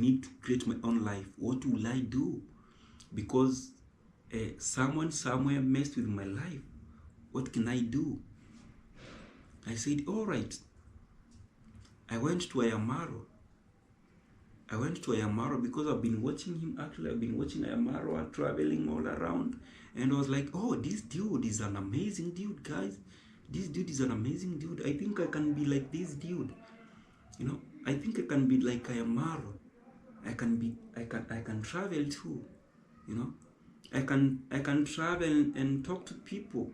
need to create my own life. What will I do? Because someone somewhere messed with my life. What can I do? I said, all right. I went to Ayamaro. Because I've been watching him. Actually, I've been watching Ayamaro traveling all around. And I was like, oh, this dude is an amazing dude, guys. This dude is an amazing dude. I think I can be like this dude. You know, I think I can be like Ayamaro. I can travel too. You know, I can travel and talk to people.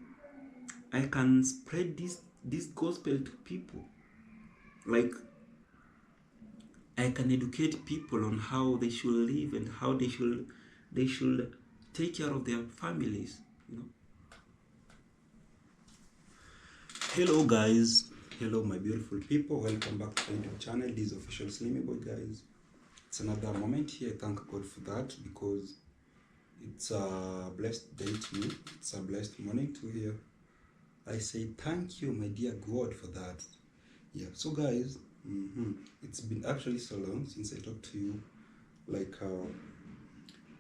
I can spread this gospel to people. Like, I can educate people on how they should live and how they should take care of their families. You know. Hello guys, hello my beautiful people. Welcome back to my YouTube channel. This is official Slimmy Boy, guys. It's another moment here. Thank God for that, because it's a blessed day to me. It's a blessed morning to hear. I say thank you, my dear God, for that. Yeah. So guys, it's been actually so long since I talked to you. Like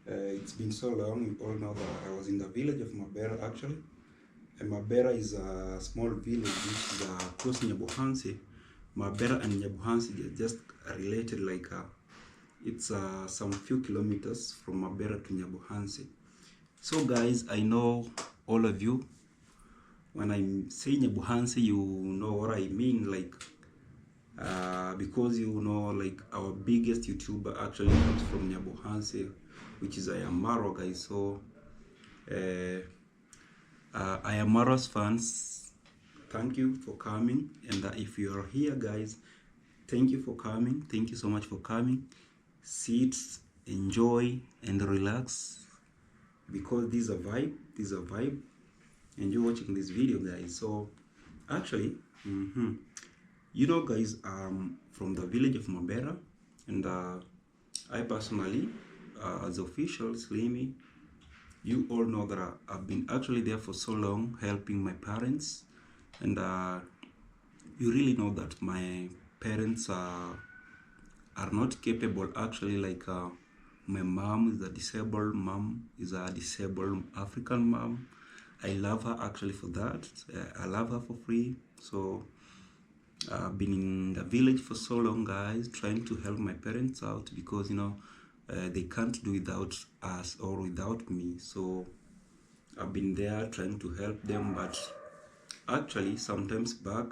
it's been so long. You all know that I was in the village of Mabera actually. And Mabera is a small village which is close to Nyabuhansi. Mabera and Nyabuhansi are just related, like it's some few kilometers from Mabera to Nyabuhansi. So guys, I know all of you, when I say Nyabuhansi, you know what I mean, like because you know, like our biggest YouTuber actually comes from Nyabuhansi, which is Ayamaro, guys. So Ayamaro's fans, thank you for coming. And if you are here, guys, thank you for coming. Thank you so much for coming. Sit, enjoy, and relax, because this is a vibe. This is a vibe, and you're watching this video, guys. So actually, you know, guys, from the village of Mabera, and I personally, as official Slimmy, you all know that I've been actually there for so long, helping my parents. And you really know that my parents are not capable, actually. Like my mom is a disabled mom, is a disabled African mom. I love her actually for that. I love her for free. So I've been in the village for so long, guys, trying to help my parents out, because you know, they can't do without us or without me. So I've been there trying to help them. But actually, sometimes back,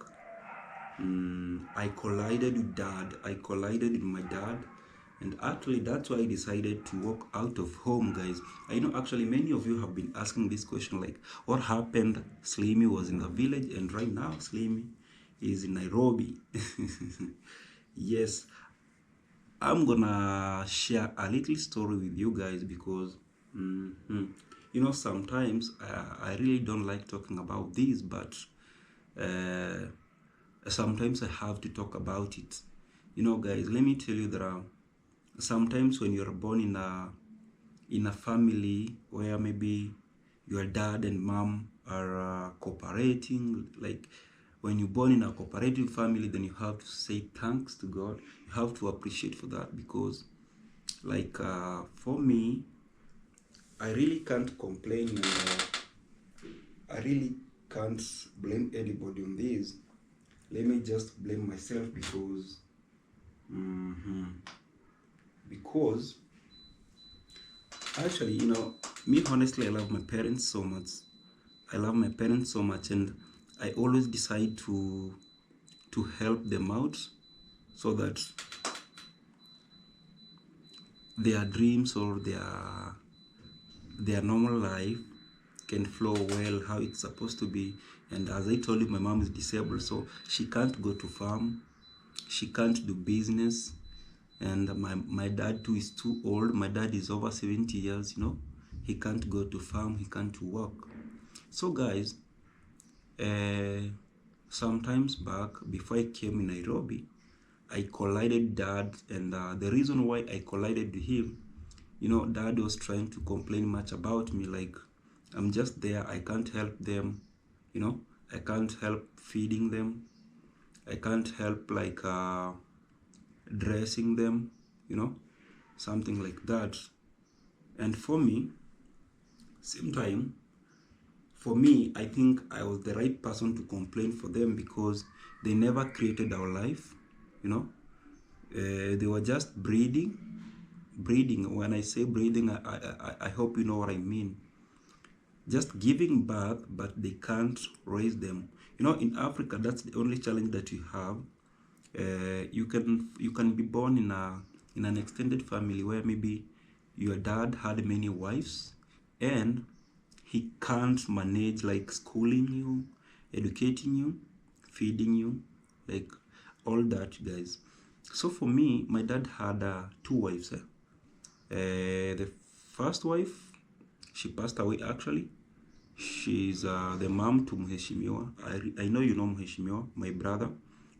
I collided with dad. I collided with my dad. And actually, that's why I decided to walk out of home, guys. I know actually many of you have been asking this question, like, what happened? Slimmy was in the village, and right now Slimmy is in Nairobi. Yes, I'm gonna share a little story with you guys, because you know, sometimes I really don't like talking about this, but sometimes I have to talk about it. You know, guys, let me tell you that sometimes when you're born in a family where maybe your dad and mom are cooperating, like when you're born in a cooperative family, then you have to say thanks to God. You have to appreciate for that, because like for me, I really can't complain, and I really can't blame anybody on this. Let me just blame myself, because actually, you know, me honestly, I love my parents so much. I love my parents so much, and I always decide to help them out, so that their dreams or their normal life can flow well, how it's supposed to be. And as I told you, my mom is disabled, so she can't go to farm, she can't do business. And my dad too is too old. My dad is over 70 years, you know. He can't go to farm, he can't work. So guys, sometimes back, before I came in Nairobi, I collided dad. And the reason why I collided with him, you know, dad was trying to complain much about me, like I'm just there, I can't help them, you know, I can't help feeding them, I can't help like dressing them, you know. something like that. And for me, same time, for me, I think I was the right person to complain for them because they never created our life, you know. They were just breeding. When I say breeding, I hope you know what I mean. Just giving birth, but they can't raise them. You know, in Africa, that's the only challenge that you have. You can be born in an extended family where maybe your dad had many wives, and he can't manage like schooling you, educating you, feeding you, like all that, guys. So for me, my dad had two wives. The first wife, she passed away actually. She's the mom to Mheshimiwa. I know you know Mheshimiwa, my brother,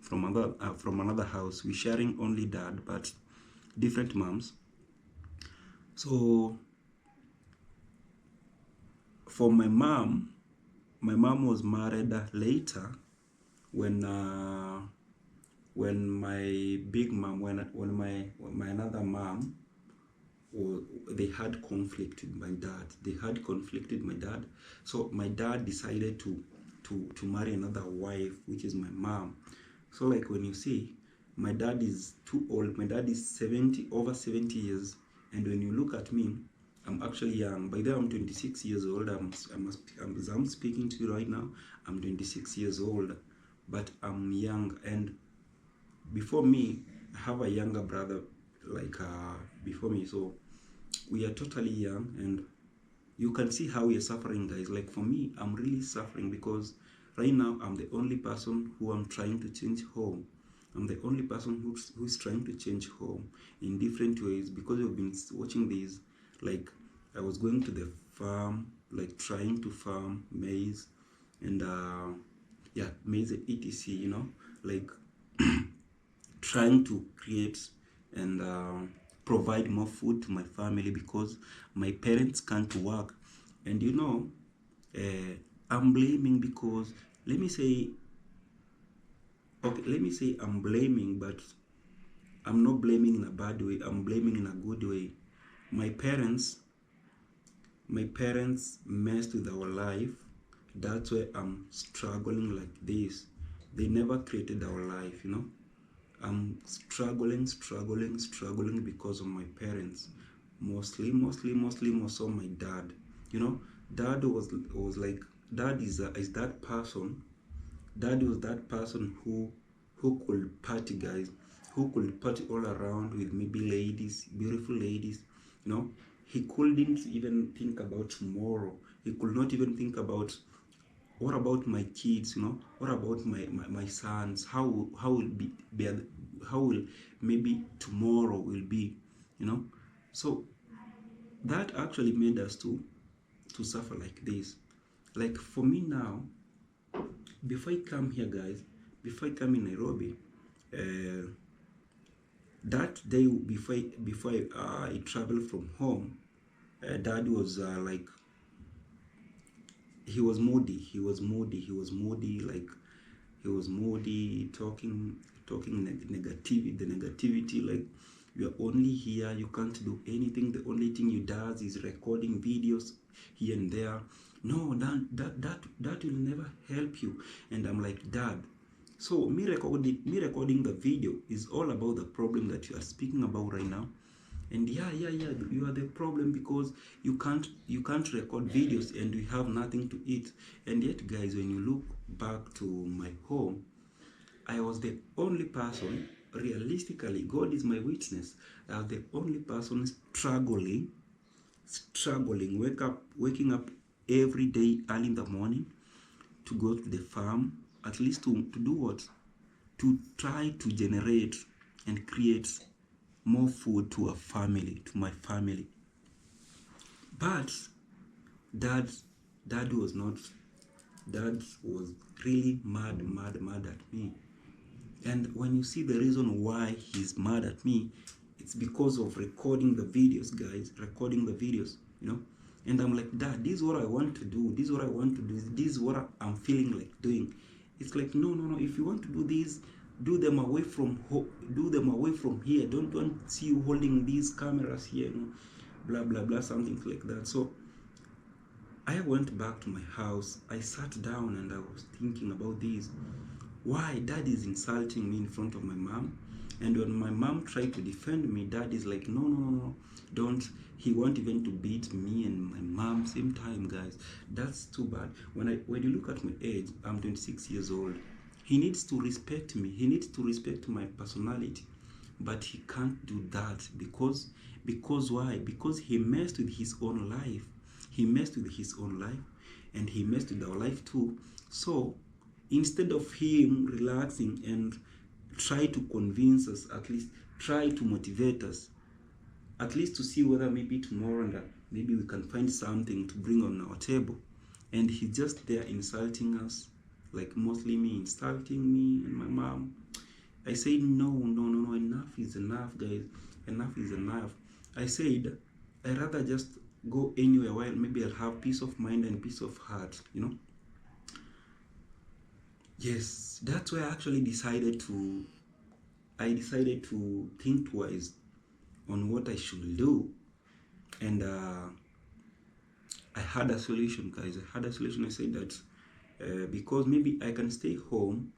from another house. We're sharing only dad, but different moms. So for my mom was married later when my big mom, when my another mom, they had conflict with my dad. So my dad decided to marry another wife, which is my mom. So like when you see, my dad is too old. My dad is 70, over 70 years, and when you look at me, I'm actually young. By then I'm 26 years old. As I'm speaking to you right now, I'm 26 years old, but I'm young. And before me, I have a younger brother like before me. So we are totally young, and you can see how we are suffering, guys. Like for me, I'm really suffering because right now I'm the only person who I'm trying to change home. I'm the only person who's trying to change home in different ways, because you've been watching these. Like I was going to the farm, like trying to farm maize, and yeah, maize etc, you know, like trying to create and provide more food to my family because my parents can't work. And you know, I'm blaming because let me say I'm blaming, but I'm not blaming in a bad way. I'm blaming in a good way. My parents messed with our life. That's why I'm struggling like this. They never created our life, you know. I'm struggling because of my parents. Mostly most of my dad. You know, dad was like, dad is that person. Dad was that person who could party, guys, who could party all around with maybe ladies, beautiful ladies. You know, he couldn't even think about tomorrow. He could not even think about, what about my kids, you know, what about my sons, how will how will maybe tomorrow will be, you know. So that actually made us to suffer like this. Like for me now, before I come here, guys, before I come in Nairobi, that day before I traveled from home, dad was like, he was moody, like he was moody, talking negativity, like, you are only here, you can't do anything, the only thing you does is recording videos here and there. No, that will never help you. And I'm like, Dad, so me recording the video is all about the problem that you are speaking about right now. And yeah, you are the problem because you can't record videos and we have nothing to eat. And yet, guys, when you look back to my home, I was the only person, realistically, God is my witness, I was the only person struggling, waking up every day early in the morning to go to the farm, at least to do what? To try to generate and create more food to my family. But dad was really mad at me. And when you see the reason why he's mad at me, it's because of recording the videos, guys, you know. And I'm like, Dad, this is what I want to do, this is what I'm feeling like doing. It's like, no, if you want to do this, do them away from do them away from here. Don't want to see you holding these cameras here, you know, blah blah blah, something like that. So I went back to my house. I sat down and I was thinking about this. Why dad is insulting me in front of my mom? And when my mom tried to defend me, dad is like, no, no, no, no, don't. He won't even to beat me and my mom same time, guys. That's too bad. When you look at my age, I'm 26 years old. He needs to respect me. He needs to respect my personality. But he can't do that because why? Because he messed with his own life. He messed with his own life, and he messed with our life too. So instead of him relaxing and try to convince us, at least try to motivate us, at least to see whether maybe tomorrow and maybe we can find something to bring on our table, and he's just there insulting us, like mostly me insulting me and my mom. I said, no, no, no, no, enough is enough, guys. Enough is enough. I said, I rather just go anywhere where maybe I'll have peace of mind and peace of heart, you know. Yes, that's why I actually decided to think twice on what I should do, and I had a solution, guys. I had a solution. I said that because maybe I can stay home,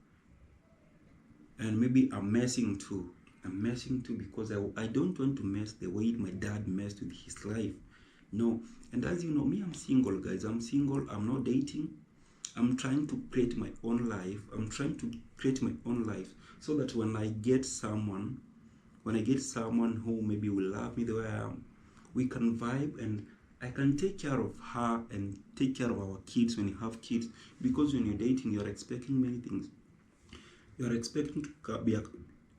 and maybe I'm messing too. I'm messing too because I don't want to mess the way my dad messed with his life. No, and as you know, me, I'm single, guys. I'm single. I'm not dating. I'm trying to create my own life. I'm trying to create my own life so that when I get someone who maybe will love me the way I am, we can vibe, and I can take care of her and take care of our kids when you have kids. Because when you're dating, you're expecting many things. You're expecting to be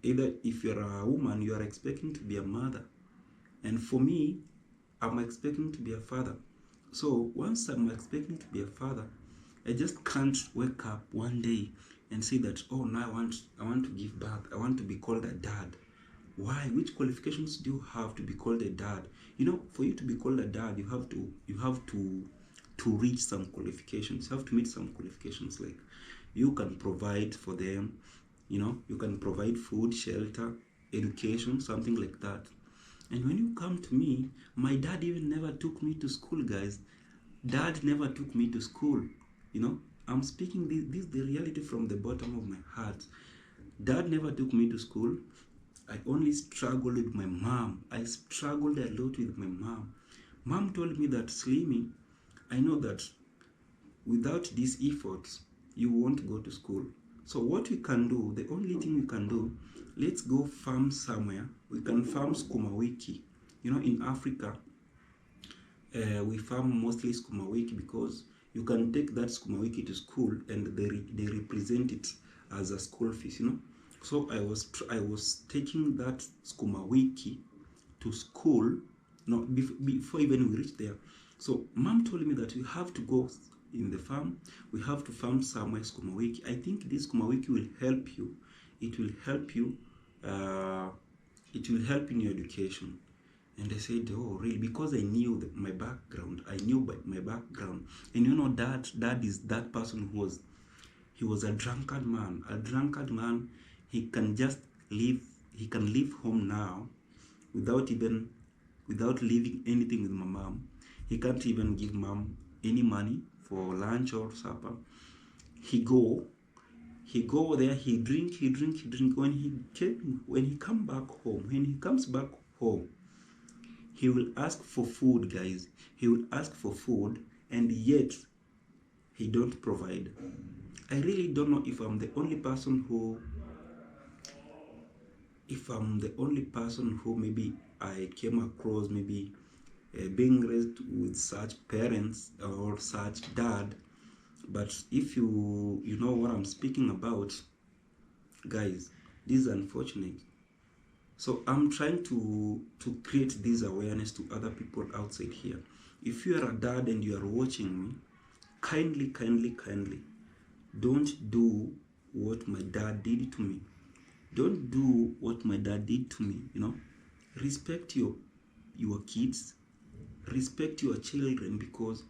either if you're a woman, you are expecting to be a mother. And for me, I'm expecting to be a father. So once I'm expecting to be a father, I just can't wake up one day and say that, oh, now I want to give birth. I want to be called a dad. Why? Which qualifications do you have to be called a dad? You know, for you to be called a dad, you have to reach some qualifications. You have to meet some qualifications, like you can provide for them, you know, you can provide food, shelter, education, something like that. And when you come to me, my dad even never took me to school, guys. Dad never took me to school. You know, I'm speaking this the reality from the bottom of my heart. Dad never took me to school. I only struggled with my mom. I struggled a lot with my mom. Mom told me that, Slimy, I know that without these efforts, you won't go to school. So what we can do, the only thing we can do, let's go farm somewhere. We can farm skuma wiki. You know, in Africa, we farm mostly skuma wiki because you can take that skuma wiki to school and they represent it as a school fees, you know. So I was taking that skuma wiki to school, no, before even we reached there. So mom told me that we have to go in the farm, we have to farm somewhere skuma wiki. I think this skuma wiki will help you. It will help you. It will help in your education. And I said, oh, really? Because I knew my background. I knew my background. And you know, dad is that person he was a drunkard man. A drunkard man, he can just leave home now without leaving anything with my mom. He can't even give mom any money for lunch or supper. He go there, he drink. When he comes back home, he will ask for food, guys. He will ask for food, and yet he don't provide. I really don't know if I'm the only person who maybe I came across maybe being raised with such parents or such dad. But if you know what I'm speaking about, guys, this is unfortunate. So I'm trying to create this awareness to other people outside here. If you are a dad and you are watching me, kindly, don't do what my dad did to me. Don't do what my dad did to me, you know. Respect your kids. Respect your children, because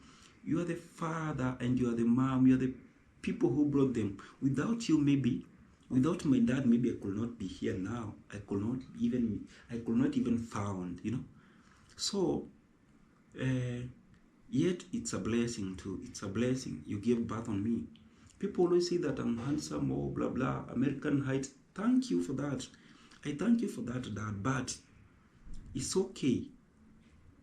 you are the father and you are the mom. You are the people who brought them. Without you, maybe Without my dad, maybe I could not be here now. I could not even found, So, yet it's a blessing too. It's a blessing. You gave birth on me. People always say that I'm handsome or blah blah, American height. Thank you for that. I thank you for that, Dad. But it's okay.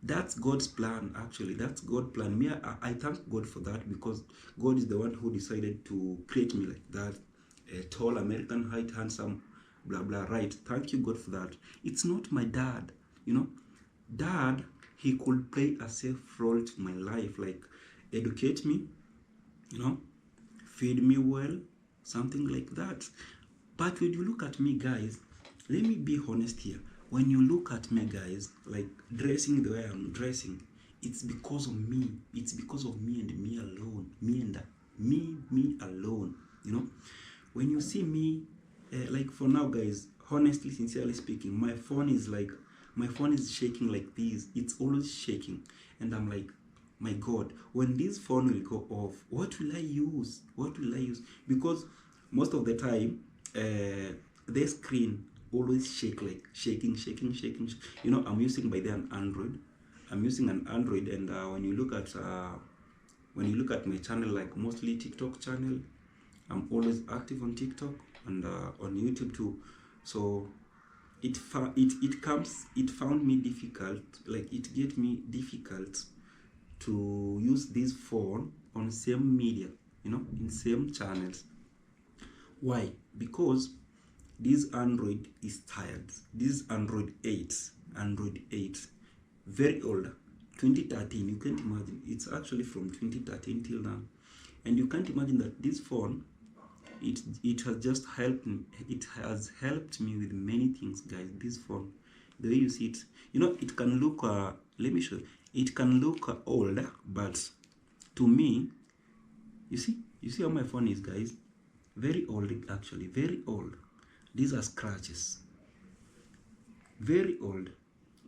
That's God's plan, actually. That's God's plan. Me, I thank God for that, because God is the one who decided to create me like that. A tall, American height, handsome, blah blah, right? Thank you, God, for that. It's not my dad, Dad, he could play a safe role to my life, like educate me, feed me well, something like that. But when you look at me, guys, let me be honest here. When you look at me, guys, like dressing the way I'm dressing, it's because of me. It's because of me and me alone. Me alone. When you see me, like for now, guys, honestly, sincerely speaking, my phone is shaking like this. It's always shaking, and I'm like, my God, when this phone will go off, what will I use? Because most of the time, the screen always shaking. I'm using by then Android. I'm using an Android, and when you look at my channel, like mostly TikTok channel, I'm always active on TikTok and on YouTube too. So it found me difficult, like it get me difficult to use this phone on same media, in same channels. Why? Because this Android is tired. This Android 8, very old, 2013. You can't imagine. It's actually from 2013 till now, and you can't imagine that this phone, it has just helped me. It has helped me with many things, guys. This phone, the way you see it, it can look. Let me show you. It can look old, but to me, you see how my phone is, guys. Very old, actually, very old. These are scratches. Very old,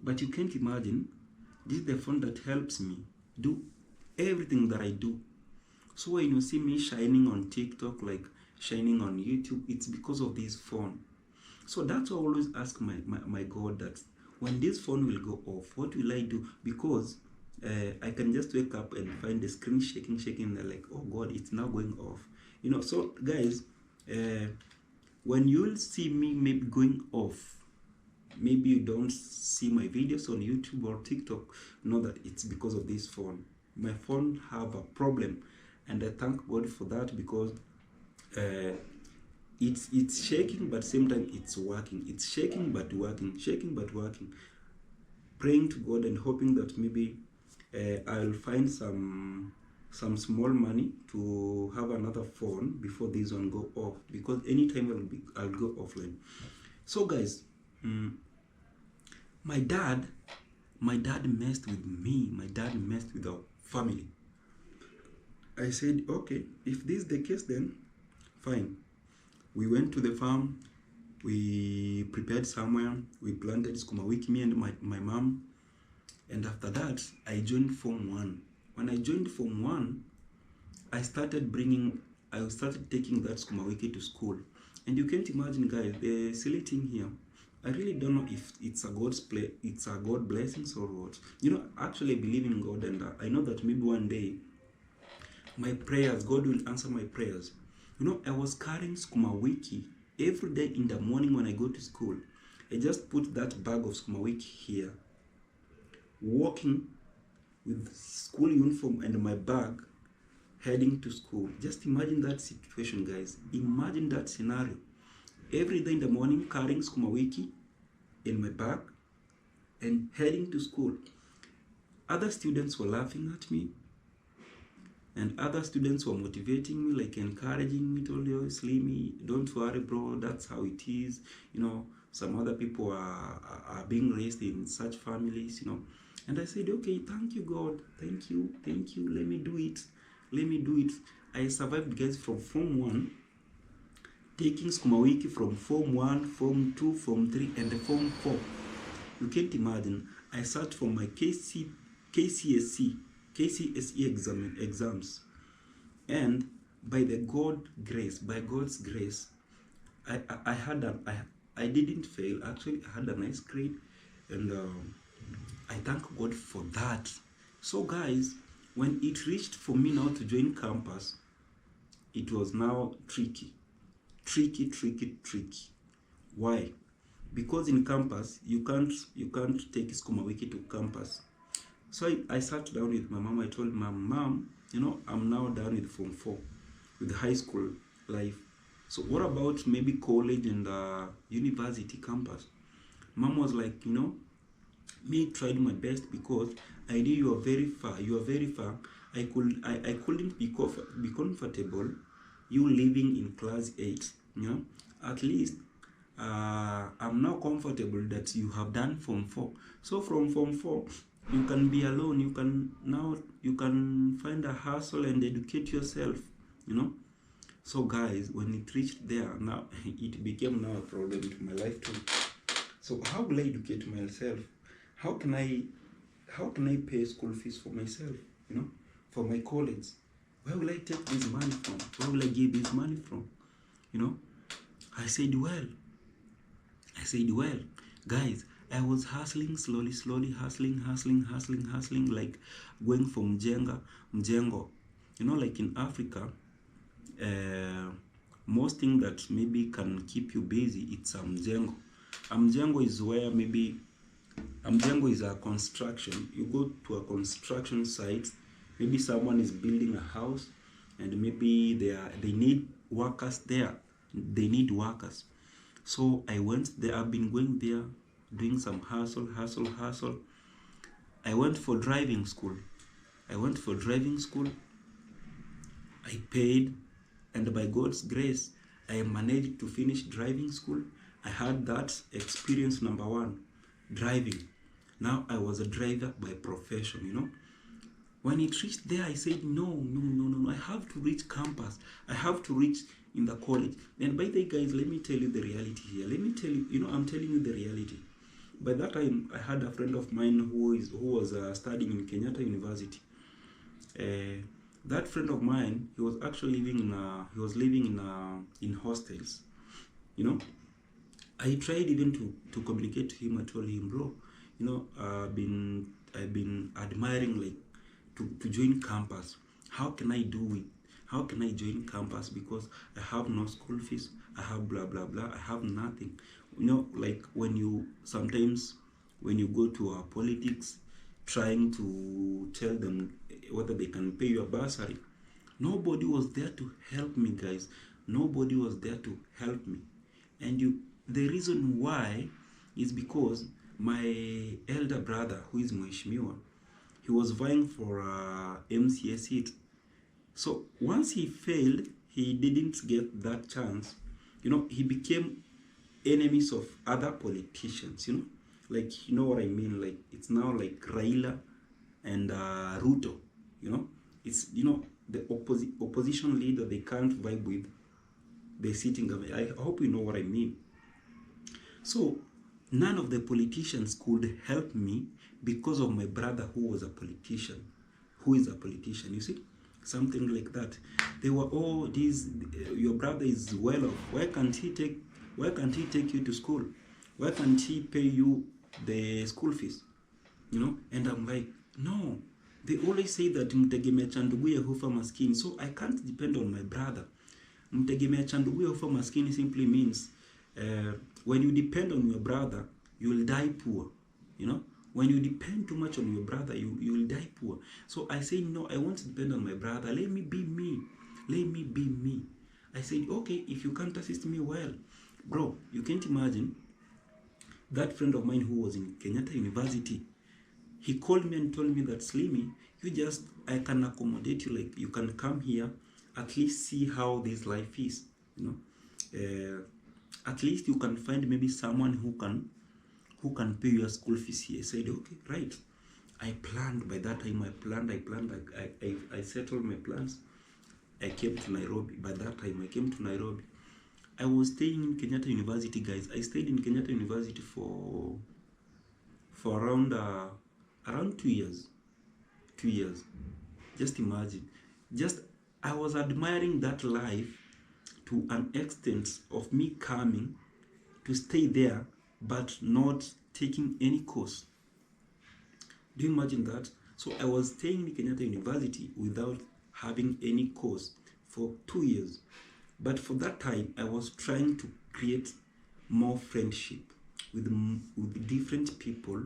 but you can't imagine. This is the phone that helps me do everything that I do. So when you see me shining on TikTok, like shining on YouTube, it's because of this phone. So that's why I always ask my God that when this phone will go off, what will I do? Because I can just wake up and find the screen shaking, and like, oh God, it's now going off. So guys, when you'll see me maybe going off, maybe you don't see my videos on YouTube or TikTok, know that it's because of this phone. My phone have a problem, and I thank God for that, because it's shaking, but same time it's working. It's shaking but working, praying to God and hoping that maybe I'll find some small money to have another phone before this one go off, because anytime I'll go offline. So guys, my dad messed with me. My dad messed with our family. I said, okay, if this is the case, then fine. We went to the farm. We prepared somewhere. We planted sukuma wiki, me and my mom. And after that, I joined Form 1. When I joined Form 1, I started taking that sukuma wiki to school. And you can't imagine, guys, the silly thing here, I really don't know if it's a God blessings or what. Actually I believe in God, and I know that maybe one day my prayers, God will answer my prayers. I was carrying sukuma wiki every day in the morning when I go to school. I just put that bag of sukuma wiki here, walking with school uniform and my bag, heading to school. Just imagine that situation, guys. Imagine that scenario. Every day in the morning, carrying sukuma wiki in my bag and heading to school. Other students were laughing at me, and other students were motivating me, like encouraging me, told you, Slimy, don't worry, bro, that's how it is. Some other people are being raised in such families, And I said, okay, thank you, God. Thank you. Let me do it. I survived, guys, from Form 1, taking sukuma wiki from Form 1, Form 2, Form 3, and Form 4. You can't imagine. I sat for my KCSE exams, and by God's grace, I had a I didn't fail. Actually, I had a nice grade, and I thank God for that. So guys, when it reached for me now to join campus, it was now tricky, tricky. Why? Because in campus you can't take Skuma Wiki to campus. So I sat down with my mom. I told my mom, I'm now done with Form 4, with high school life. So what about maybe college and university campus? Mom was like, me tried my best because I knew you are very far. You are very far. I couldn't be comfortable you living in class 8. At least I'm now comfortable that you have done Form 4. So from Form 4, you can be alone. You can find a hustle and educate yourself. So guys, when it reached there, now it became now a problem to my life too. So how will I educate myself? How can I pay school fees for myself? For my college. Where will I take this money from? Where will I get this money from? I said, guys, I was hustling slowly, hustling, like going from mjengo. Like in Africa, most thing that maybe can keep you busy, it's mjengo. Mjengo is where maybe mjengo is a construction. You go to a construction site, maybe someone is building a house, and maybe they need workers there. They need workers. So I went there. I've been going there, doing some hustle. I went for driving school. I paid, and by God's grace, I managed to finish driving school. I had that experience, number 1, driving. Now I was a driver by profession. When it reached there, I said, no, I have to reach campus. I have to reach in the college. And by the way, guys, let me tell you the reality here. I'm telling you the reality. By that time, I had a friend of mine who was studying in Kenyatta University. That friend of mine, he was actually living in hostels. I tried even to communicate to him. I told him, bro, I've been admiring, like, to join campus. How can I do it? How can I join campus? Because I have no school fees. I have blah blah blah. I have nothing. Like when you go to politics, trying to tell them whether they can pay you a bursary, nobody was there to help me, guys. Nobody was there to help me. And the reason why is because my elder brother, who is Mheshimiwa, he was vying for MCA seat. So once he failed, he didn't get that chance. He became enemies of other politicians. Like, what I mean. Like, it's now like Raila and Ruto. It's the opposition leader they can't vibe with the sitting government. I hope you know what I mean. So none of the politicians could help me because of my brother who is a politician. You see, something like that. They were all these. Your brother is well off. Why can't he take you to school? Why can't he pay you the school fees? And I'm like, no. They always say that mtegemea cha nduguye hufa maskini. So I can't depend on my brother. Mtegemea cha nduguye hufa maskini simply means when you depend on your brother, you will die poor. When you depend too much on your brother, you will die poor. So I say, no, I won't depend on my brother. Let me be me. I said, okay, if you can't assist me, well, bro, you can't imagine that friend of mine who was in Kenyatta University. He called me and told me that, Slimy, I can accommodate you. Like, you can come here, at least see how this life is. At least you can find maybe someone who can pay your school fees here. I said, okay, right. I planned. By that time, I settled my plans. I came to Nairobi. By that time, I came to Nairobi. I was staying in Kenyatta University, guys. I stayed in Kenyatta University for around 2 years. 2 years. Just imagine. I was admiring that life to an extent of me coming to stay there but not taking any course. Do you imagine that? So I was staying in Kenyatta University without having any course for 2 years. But for that time, I was trying to create more friendship with different people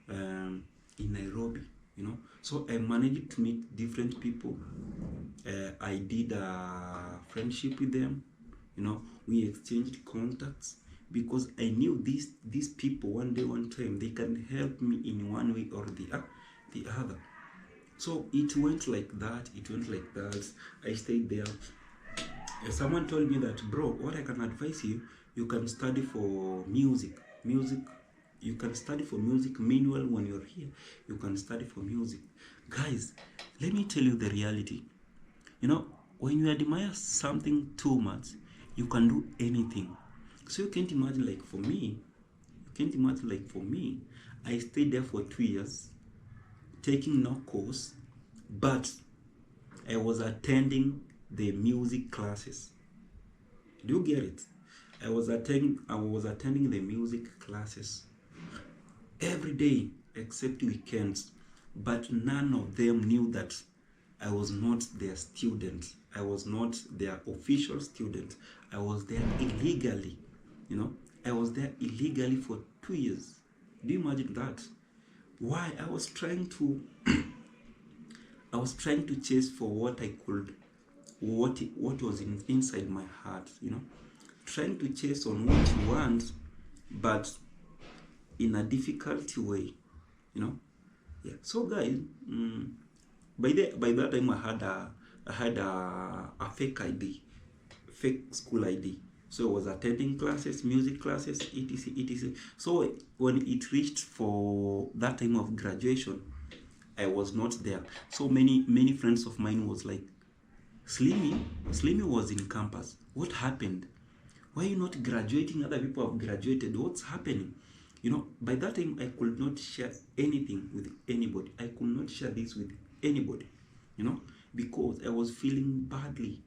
in Nairobi, you know. So I managed to meet different people. I did a friendship with them, you know. We exchanged contacts because I knew these people one day, one time, they can help me in one way or the other. So it went like that. I stayed there. Someone told me that, bro, what I can advise you, you can study for music. You can study for music. Meanwhile, when you're here, you can study for music. Guys, let me tell you the reality. You know, when you admire something too much, you can do anything. So you can't imagine like for me, I stayed there for 2 years, taking no course, but I was attending the music classes. Do you get it? I was attending the music classes every day except weekends, but none of them knew that I was not their student. I was not their official student. I was there illegally. You know, I was there illegally for 2 years. Do you imagine that? Why? I was trying to chase for what I could, what was inside my heart, you know, trying to chase on what you want, but in a difficult way, you know. Yeah. So guys, by that time I had a fake ID, fake school ID. So I was attending classes, music classes, etc. So when it reached for that time of graduation, I was not there. So many friends of mine was like, Slimmy was in campus. What happened? Why are you not graduating? Other people have graduated. What's happening? You know, by that time I could not share anything with anybody. I could not share this with anybody, you know, because I was feeling badly.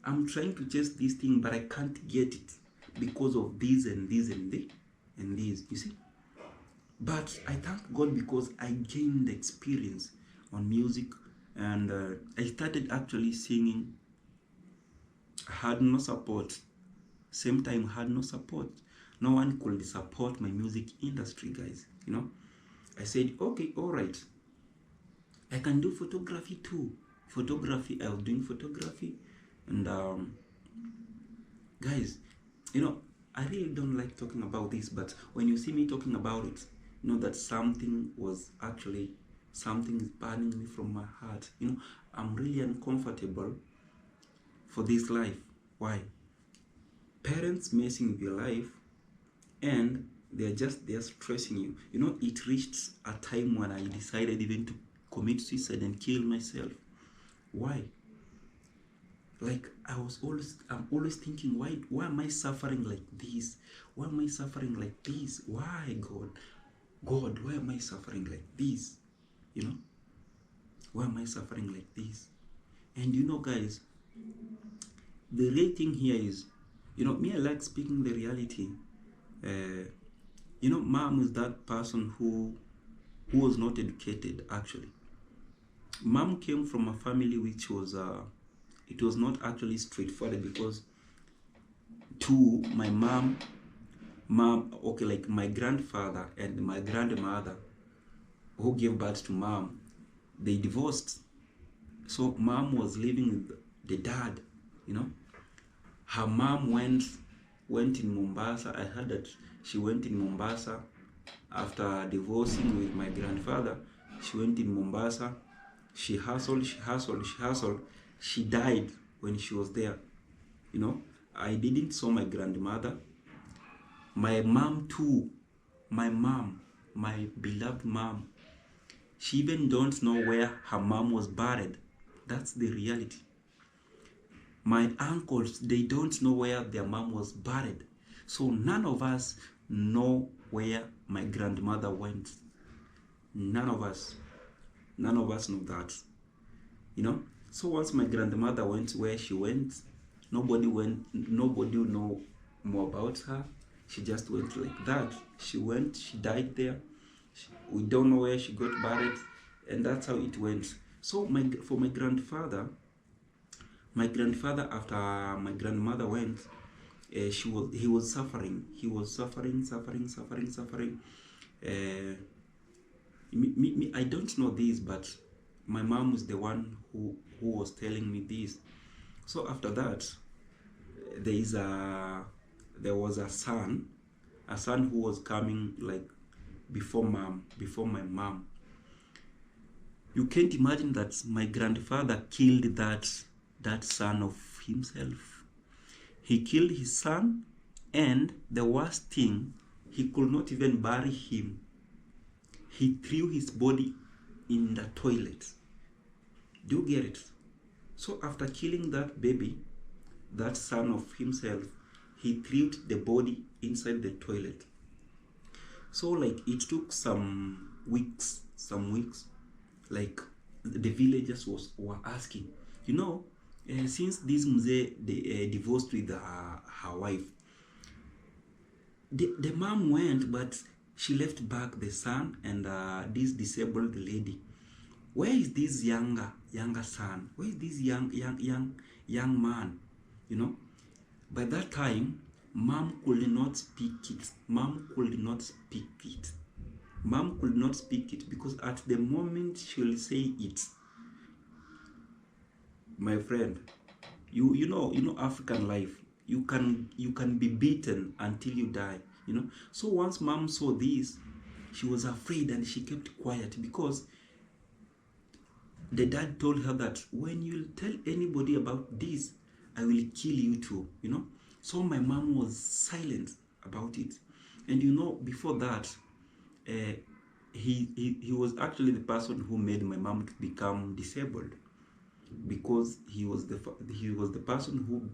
I'm trying to chase this thing, but I can't get it because of this and this and this, you see. But I thank God because I gained experience on music, and I started actually singing. I had no support. Same time, had no support. No one could support my music industry, guys. You know, I said, okay, all right, I can do photography too. I was doing photography, and guys, you know, I really don't like talking about this, but when you see me talking about it, you know that something is burning me from my heart. You know, I'm really uncomfortable for this life. Why? Parents messing with your life, and they're stressing you. You know, it reached a time when I decided even to commit suicide and kill myself. Why? Like I'm always thinking, why am I suffering like this? Why am I suffering like this? Why, God, why am I suffering like this? You know, why am I suffering like this? And you know, guys, the real thing here is, you know, me, I like speaking the reality. You know, mom is that person who was not educated. Actually, mom came from a family which was it was not actually straightforward, because to my mom, okay, like my grandfather and my grandmother who gave birth to mom, they divorced. So mom was living with the dad, you know. Her mom went in Mombasa. I heard that she went in Mombasa after divorcing with my grandfather. She went in Mombasa. She hustled. She died when she was there. You know, I didn't saw my grandmother. My mom too. My beloved mom. She even don't know where her mom was buried. That's the reality. My uncles, they don't know where their mom was buried. So none of us know where my grandmother went. None of us know that. You know, So once my grandmother went where she went, nobody will know more about her. She just went like that. She went, she died there. We don't know where she got buried, and that's how it went. So for my grandfather, after my grandmother went, he was suffering. He was suffering. Uh, I don't know this, but my mom was the one who was telling me this. So after that, there was a son who was coming like before my mom. You can't imagine that my grandfather killed that son of himself. He killed his son, and the worst thing, he could not even bury him. He threw his body in the toilet. Do you get it? So after killing that baby, that son of himself, he threw the body inside the toilet. So like it took some weeks, like the villagers were asking, since this mzee divorced with her wife, the mom went, but she left back the son and this disabled lady. Where is this younger son? Where is this young man? By that time, mom could not speak it. Mom could not speak it because at the moment she'll say it, my friend, you know African life. You can be beaten until you die. So once mom saw this, she was afraid and she kept quiet because the dad told her that when you tell anybody about this, I will kill you too. So my mom was silent about it. And before that, he was actually the person who made my mom to become disabled, because he was the person who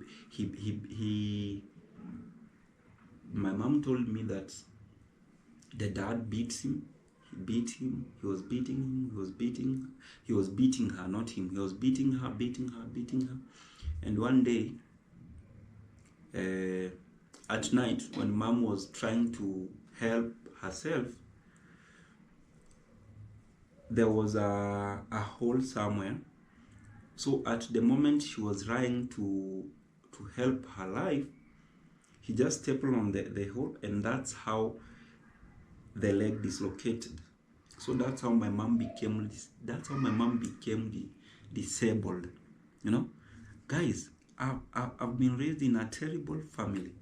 my mom told me that the dad beats him. He was beating her, not him. He was beating her. And one day, at night, when mom was trying to help herself, there was a hole somewhere. So at the moment she was trying to help her life, he just stepped on the hole, and that's how the leg dislocated. So that's how my mom became disabled. Guys, I've been raised in a terrible family.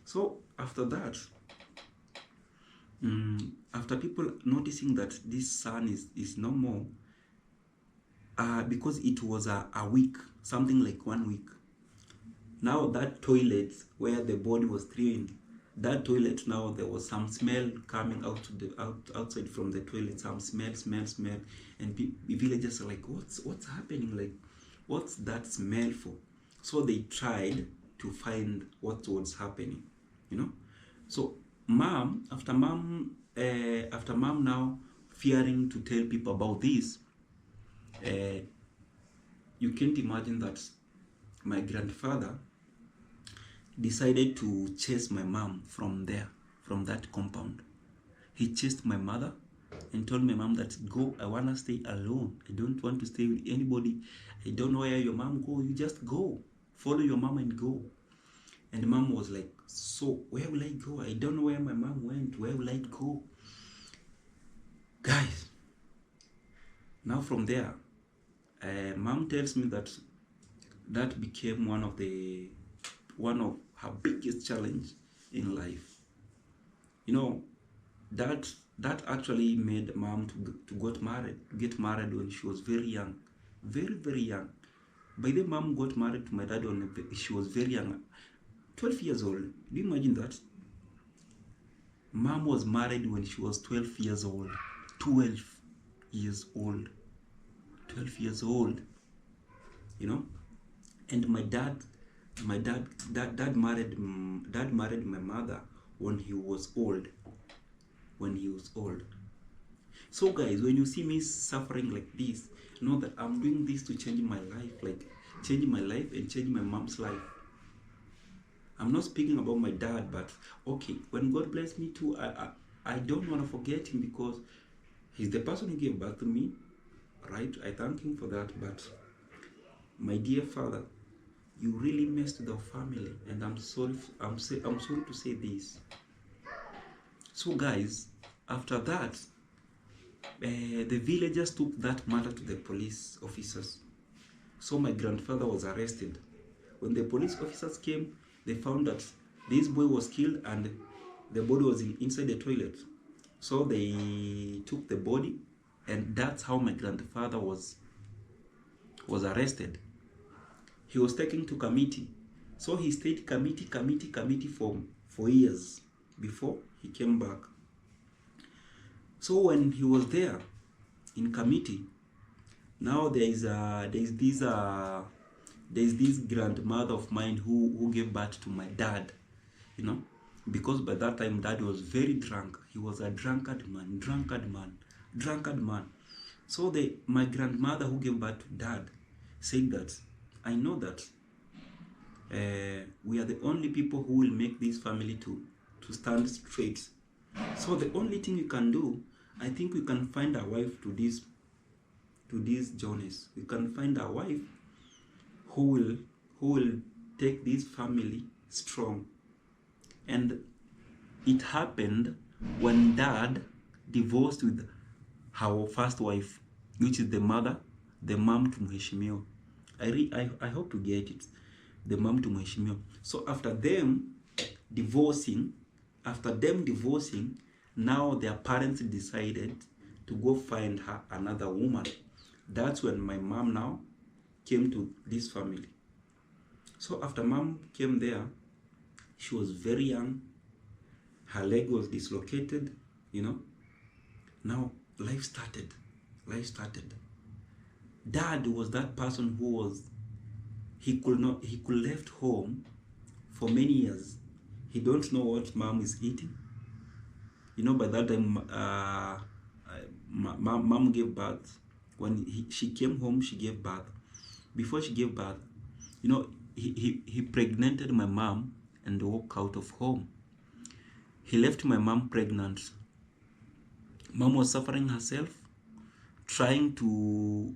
So after that, after people noticing that this son is no more, because it was a week, something like 1 week. Now that toilet where the body was thrown, that toilet, now there was some smell coming outside from the toilet, some smell, and villagers are like, what's happening? Like, what's that smell for? So they tried to find what was happening, So after mom now fearing to tell people about this, you can't imagine that my grandfather decided to chase my mom from that compound. He chased my mother and told my mom that, go, I want to stay alone. I don't want to stay with anybody. I don't know where your mom go. You just go. Follow your mom and go. And mom was like, so where will I go? I don't know where my mom went. Where will I go? Guys, now from there, mom tells me that became one of her biggest challenge in life. That actually made mom to get married when she was very young, very young. By the mom got married to my dad when she was very young, 12 years old. Do you imagine that? Mom was married when she was 12 years old. 12 years old. And my dad married my mother when he was old. So guys, when you see me suffering like this, know that I'm doing this to change my life, like changing my life and changing my mom's life. I'm not speaking about my dad, but okay, when God bless me too, I don't want to forget him, because he's the person who gave birth to me, right? I thank him for that. But my dear father, you really messed with our family, and I'm sorry. I'm sorry to say this. So guys, after that, the villagers took that matter to the police officers. So my grandfather was arrested. When the police officers came, they found that this boy was killed and the body was inside the toilet. So they took the body, and that's how my grandfather was arrested. He was taken to committee. So he stayed committee for years before he came back. So when he was there in committee, now there's this grandmother of mine who gave birth to my dad, you know, because by that time dad was very drunk. He was a drunkard man. So my grandmother who gave birth to dad said that, I know that we are the only people who will make this family to stand straight. So the only thing we can do, I think we can find a wife to this Jonas. We can find a wife who will take this family strong. And it happened when dad divorced with her first wife, which is the mom to Mheshimiwa. I hope to get it. The mom to Mheshimiwa. So after them divorcing, now their parents decided to go find her another woman. That's when my mom now came to this family. So after mom came there, she was very young. Her leg was dislocated, you know. Now life started. Dad was that person who he could left home for many years. He don't know what mom is eating. You know, by that time, mom gave birth. When she came home, she gave birth. Before she gave birth, you know, he pregnanted my mom and walked out of home. He left my mom pregnant. Mom was suffering herself, trying to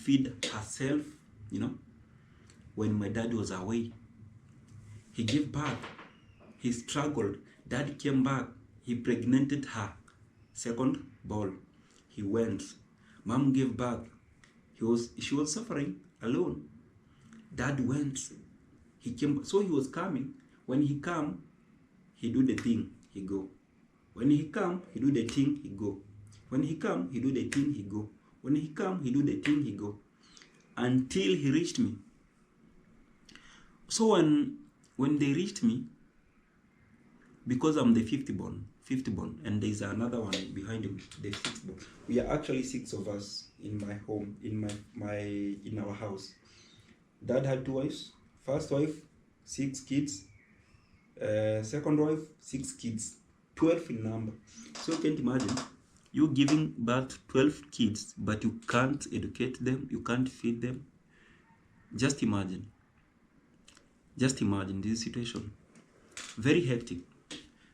feed herself, you know, when my dad was away. He gave birth. He struggled. Dad came back. He pregnanted her second born. He went. Mom gave birth. She was suffering alone. Dad went. He came. So he was coming. When he come, he do the thing, he go. When he come, he do the thing, he go. When he come, he do the thing, he go. When he come, he do the thing, he go. Until he reached me. So when they reached me, because I'm the fifth born, and there's another one behind him, the sixth born. We are actually 6 of us in my home, in our house. Dad had 2 wives. First wife, 6 kids. Second wife, 6 kids. 12 in number. So you can't imagine you giving birth to 12 kids, but you can't educate them, you can't feed them. Just imagine this situation. Very hectic.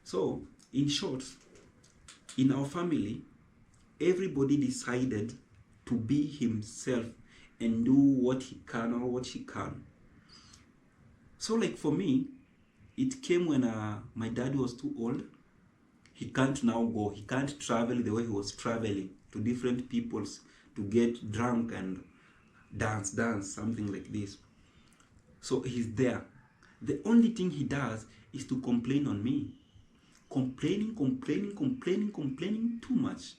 So, in short, in our family, everybody decided to be himself and do what he can or what she can. So, like for me, it came when my dad was too old. He can't now go. He can't travel the way he was traveling to different peoples to get drunk and dance, something like this. So he's there. The only thing he does is to complain on me. Complaining too much.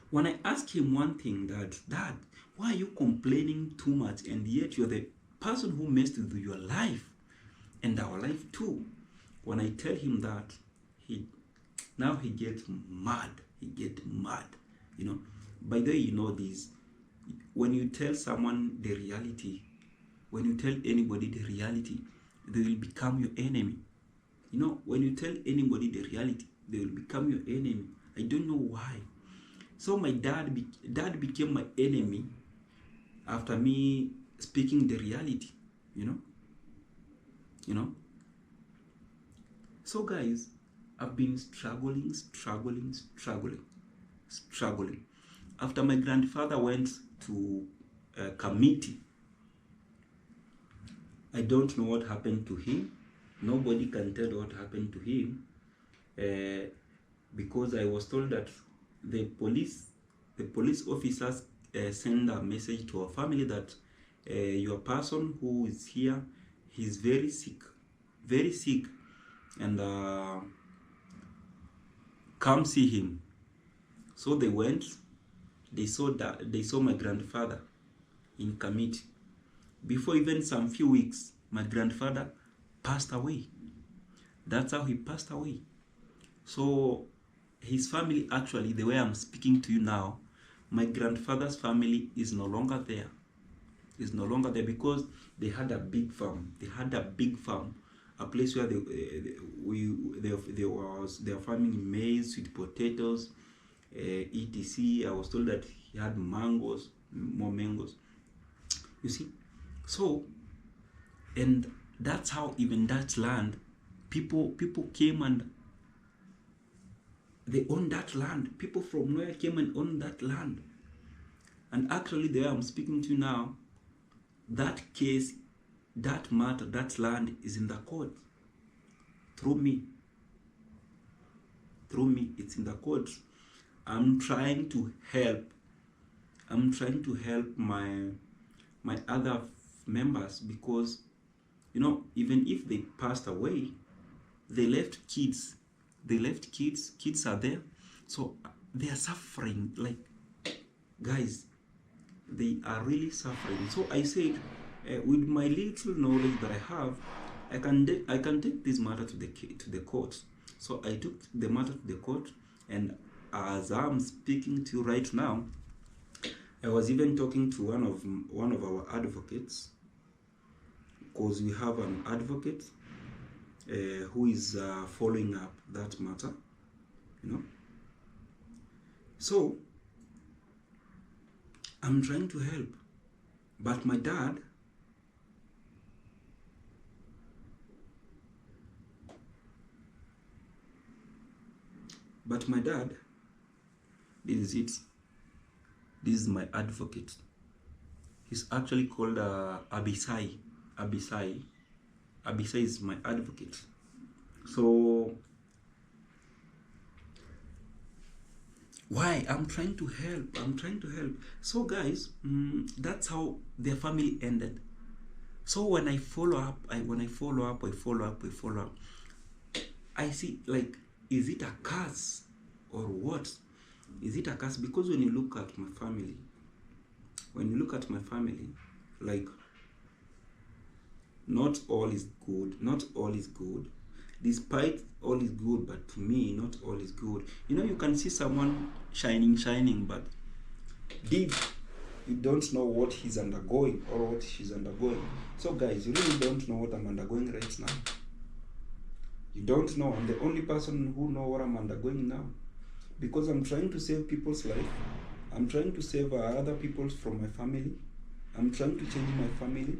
When I ask him one thing, Dad, why are you complaining too much, and yet you're the person who messed with your life and our life too? When I tell him that, he gets mad. You know. By the way, you know this. When you tell someone the reality, when you tell anybody the reality, they will become your enemy. You know, when you tell anybody the reality, they will become your enemy. I don't know why. So my dad became my enemy after me speaking the reality, you know. So guys, I've been struggling. After my grandfather went to a committee, I don't know what happened to him. Nobody can tell what happened to him, because I was told that the police officers send a message to our family that your person who is here, he's very sick, and come see him. So they went. They saw my grandfather in committee. Before even some few weeks, my grandfather passed away. That's how he passed away. So his family, actually, the way I'm speaking to you now, my grandfather's family is no longer there. Is no longer there because they had a big farm. A place where they were farming maize, sweet potatoes, etc. I was told that he had mangoes, more mangoes. You see, so, and that's how even that land, people came and they owned that land. People from nowhere came and owned that land. And actually, the way I'm speaking to you now, that case, that matter, that land is in the court. Through me, it's in the court. I'm trying to help my other members, because even if they passed away, they left kids. Kids are there, so they are suffering. Like, guys, they are really suffering. So I said, with my little knowledge that I have, I can take this matter to the court. So I took the matter to the court, and as I'm speaking to you right now, I was even talking to one of our advocates, because we have an advocate who is following up that matter, So I'm trying to help, but my dad, this is it. This is my advocate. He's actually called Abisai. Abisai is my advocate. So why? I'm trying to help. So guys, that's how their family ended. So when I follow up, I see, like, is it a curse or what? Is it a curse? Because when you look at my family, like, not all is good. Despite all is good, but to me, not all is good. You can see someone shining, but deep, you don't know what he's undergoing or what she's undergoing. So guys, you really don't know what I'm undergoing right now. You don't know. I'm the only person who know what I'm undergoing now, because I'm trying to save people's life. I'm trying to save other people from my family. I'm trying to change my family.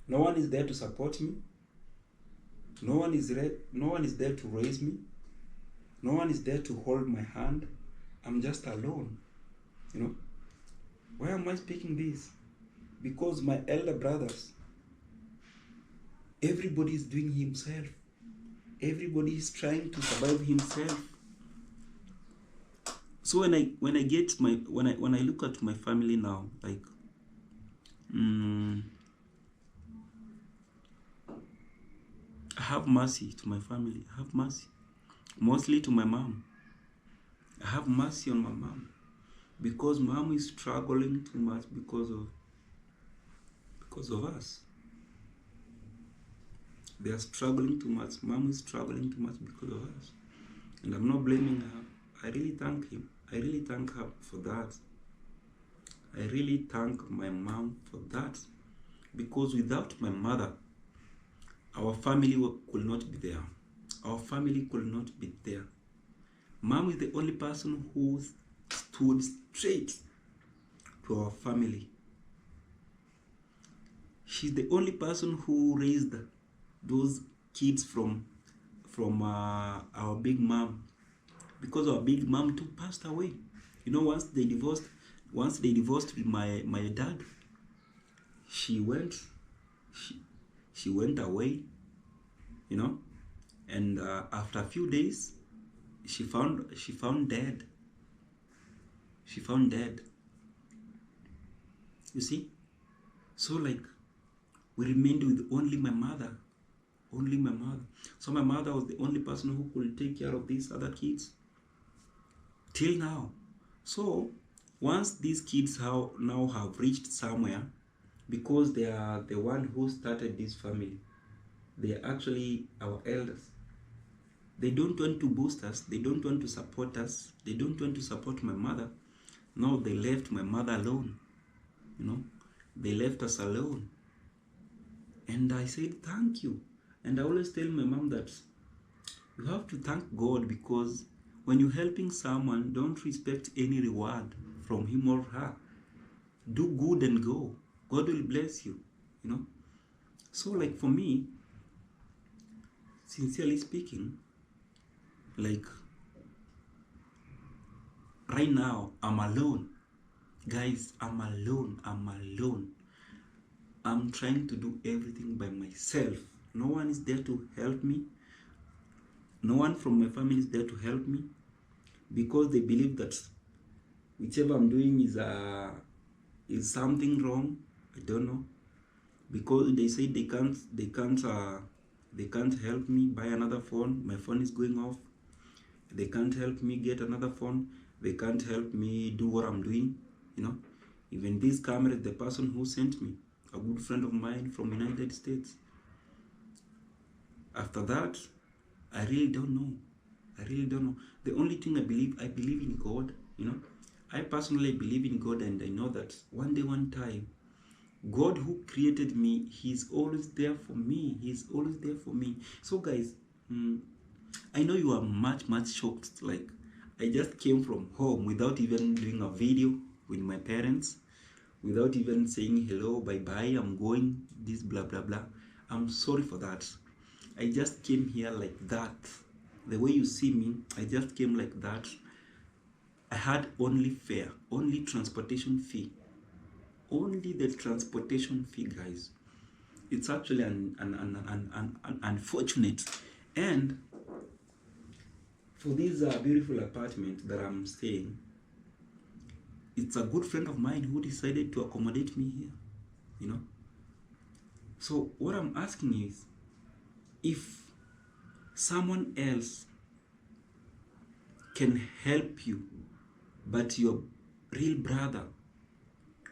No one is there to support me. No one is there to raise me. No one is there to hold my hand. I'm just alone. Why am I speaking this? Because my elder brothers, everybody is doing himself. Everybody is trying to survive himself. So when I look at my family now, like, I have mercy to my family. I have mercy, mostly to my mom. I have mercy on my mom, because mom is struggling too much because of us. They are struggling too much. Mom is struggling too much because of us, and I'm not blaming her. I really thank him. I really thank her for that. I really thank my mom for that, because without my mother, our family could not be there. Our family could not be there. Mom is the only person who's stood straight to our family. She's the only person who raised those kids from our big mom, because our big mom too passed away. You know, once they divorced with my dad, she went away, you know, and after a few days she found dead. She found dead. You see? So like, we remained with only my mother. Only my mother. So my mother was the only person who could take care of these other kids till now. So once these kids now have reached somewhere, because they are the one who started this family, they are actually our elders. They don't want to boost us. They don't want to support us. They don't want to support my mother. No, they left my mother alone. You know, they left us alone. And I said, thank you. And I always tell my mom that you have to thank God, because when you're helping someone, don't expect any reward from him or her. Do good and go. God will bless you, you know. So like for me, sincerely speaking, like right now, I'm alone. Guys, I'm alone. I'm trying to do everything by myself. No one is there to help me. No one from my family is there to help me, because they believe that whichever I'm doing is something wrong. I don't know, because they say they can't help me buy another phone. My phone is going off. They can't help me get another phone. They can't help me do what I'm doing. You know, even this camera is the person who sent me, a good friend of mine from United States. After that, I really don't know. The only thing I believe in God, you know. I personally believe in God, and I know that one day, one time, God who created me, He's always there for me. He's always there for me. So guys, I know you are much shocked. Like, I just came from home without even doing a video with my parents, without even saying hello, bye, I'm going, this blah blah blah. I'm sorry for that. I just came here like that. The way you see me, I just came like that. I had only fare, only transportation fee. Only the transportation fee, guys. It's actually unfortunate. And for this beautiful apartment that I'm staying, it's a good friend of mine who decided to accommodate me here, you know. So what I'm asking is, if someone else can help you, but your real brother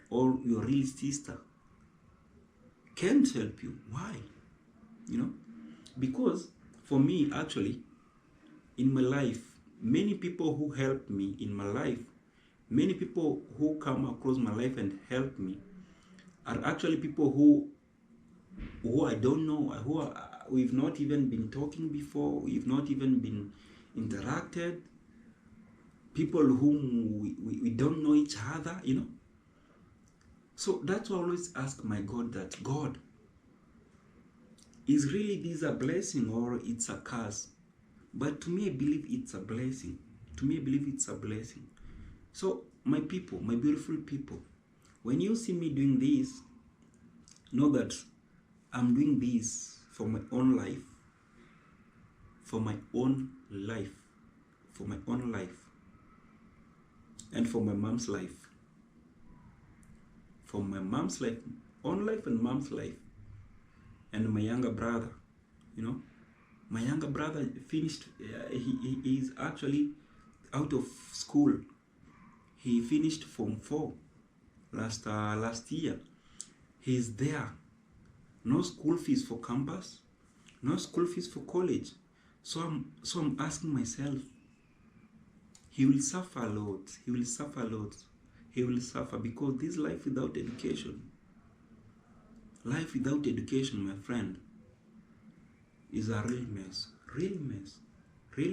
or your real sister can't help you, why? You know, because for me, actually, in my life, many people who helped me in my life, many people who come across my life and help me, are actually people who I don't know, we've not even been talking before, we've not even been interacted, people whom we don't know each other, you know. So that's why I always ask my God that, God, is really this a blessing or it's a curse? But to me, I believe it's a blessing. To me, I believe it's a blessing. So my people, my beautiful people, when you see me doing this, know that I'm doing this for my own life, for my own life, for my own life, and for my mom's life. For my mom's life, own life and mom's life, and my younger brother, you know. My younger brother finished, he is actually out of school. He finished Form 4 last year. He's there. No school fees for campus, no school fees for college. So I'm asking myself, he will suffer a lot. He will suffer a lot. He will suffer, because this life without education, my friend, is a real mess. Real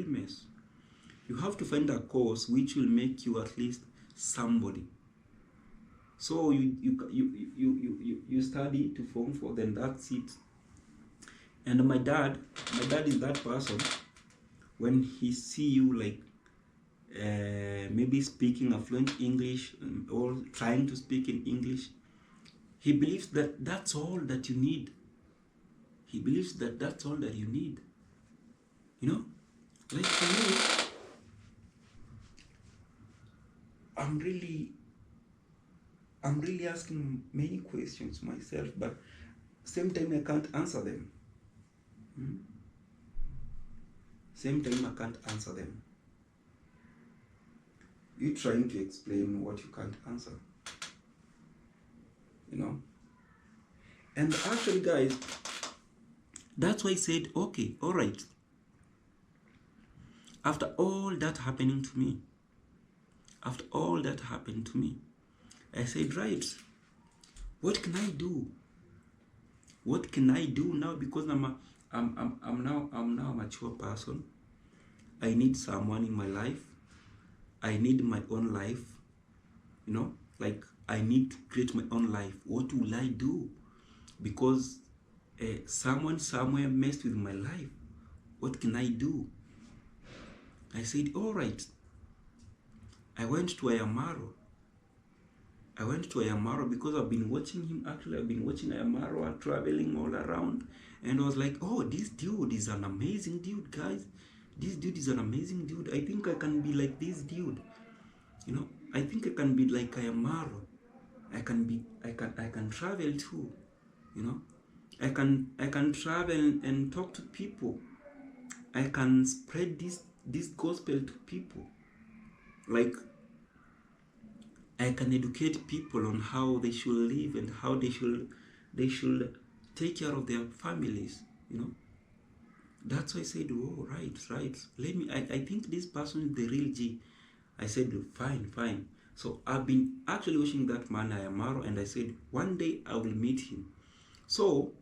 mess. You have to find a course which will make you at least somebody. So you study to Form 4, then that's it. And my dad is that person. When he see you like maybe speaking a fluent English or trying to speak in English, he believes that that's all that you need. He believes that that's all that you need. You know, like for me, I'm really asking many questions myself, but same time I can't answer them. Same time I can't answer them. You're trying to explain what you can't answer. You know? And actually, guys, that's why I said, okay, all right. After all that happening to me, I said, right, what can I do? What can I do now? Because I'm now a mature person. I need someone in my life. I need my own life. You know, like I need to create my own life. What will I do? Because someone somewhere messed with my life. What can I do? I said, all right. I went to Ayamaro. Because I've been watching him. Actually, I've been watching Ayamaro traveling all around. And I was like, oh, this dude is an amazing dude, guys. This dude is an amazing dude. I think I can be like this dude. You know, I think I can be like Ayamaro. I can travel too. You know, I can travel and talk to people. I can spread this gospel to people. Like, I can educate people on how they should live and how they should take care of their families, you know. That's why I said, oh, right. Let me, I think this person is the real G. I said, fine. So I've been actually watching that man, Ayamaro, and I said, one day I will meet him. So,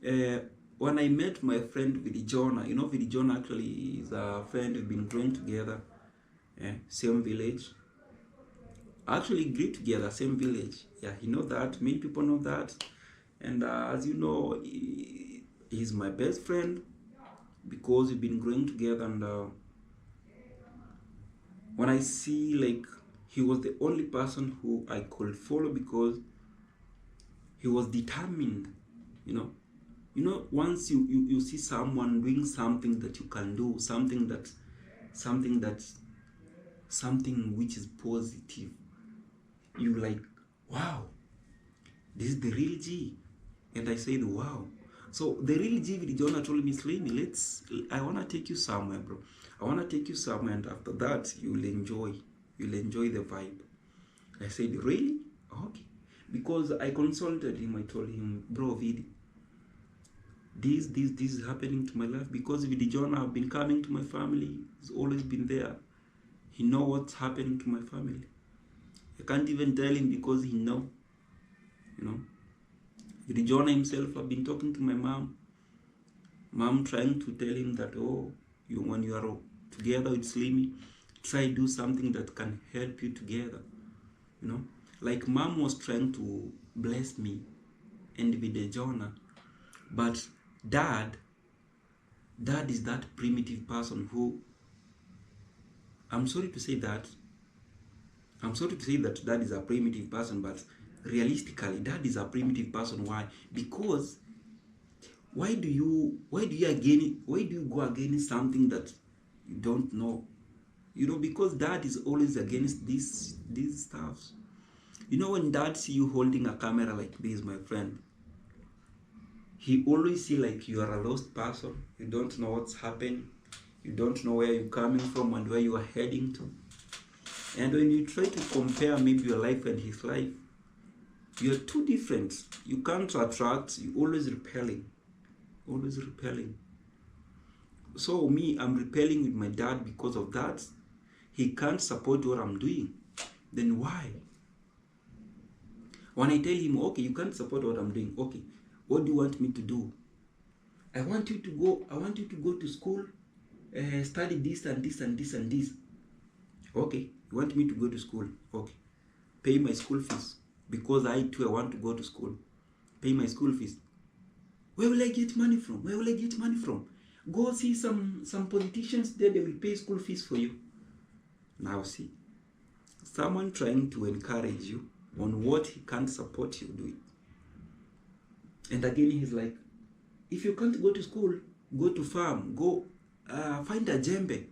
when I met my friend Vidijona, you know, Vidijona actually is a friend, we've been growing together, same village. Actually grew together, same village. Yeah, you know that. Many people know that. And as you know, he's my best friend because we've been growing together. And when I see, like, he was the only person who I could follow because he was determined, you know. You know, once you see someone doing something that you can do, something which is positive, you like, wow, this is the real G. And I said, wow. So the real G Vidijona told me, Slimmy, I want to take you somewhere, bro. I want to take you somewhere, and after that, you'll enjoy the vibe. I said, really? Okay. Because I consulted him, I told him, bro, Vidi, this is happening to my life because Vidijona have been coming to my family. He's always been there. He know what's happening to my family. I can't even tell him because he know, you know. Vidijona himself have been talking to my mom trying to tell him that, oh, when you are together with Slimmy, try do something that can help you together, you know. Like mom was trying to bless me and Vidijona, but dad is that primitive person who, I'm sorry to say that dad is a primitive person, but realistically dad is a primitive person. Why? Because why do you go against something that you don't know? You know, because dad is always against these stuffs. You know, when dad see you holding a camera like this, my friend, he always see like you are a lost person. You don't know what's happening. You don't know where you're coming from and where you are heading to. And when you try to compare maybe your life and his life, you're too different. You can't attract. You're always repelling. So me, I'm repelling with my dad because of that. He can't support what I'm doing. Then why? When I tell him, okay, you can't support what I'm doing, okay, what do you want me to do? I want you to go to school, study this and this and this and this. Okay, you want me to go to school? Okay, pay my school fees, because I too I want to go to school. Pay my school fees. Where will I get money from? Where will I get money from? Go see some politicians there, they will pay school fees for you. Now see, someone trying to encourage you on what he can't support you doing. And again, he's like, if you can't go to school, go to farm. Go find a jembe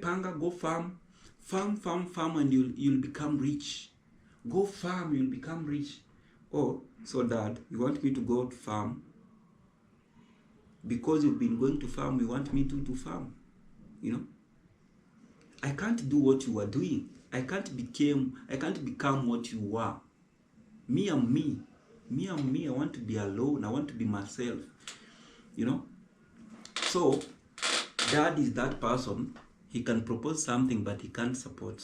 panga, go farm, and you'll become rich. Go farm, you'll become rich. Oh, so dad, you want me to go to farm? Because you've been going to farm, you want me to farm? You know, I can't do what you are doing. I can't become what you were. Me, I'm me. I'm me. I want to be alone. I want to be myself. You know. So, dad is that person. He can propose something, but he can't support.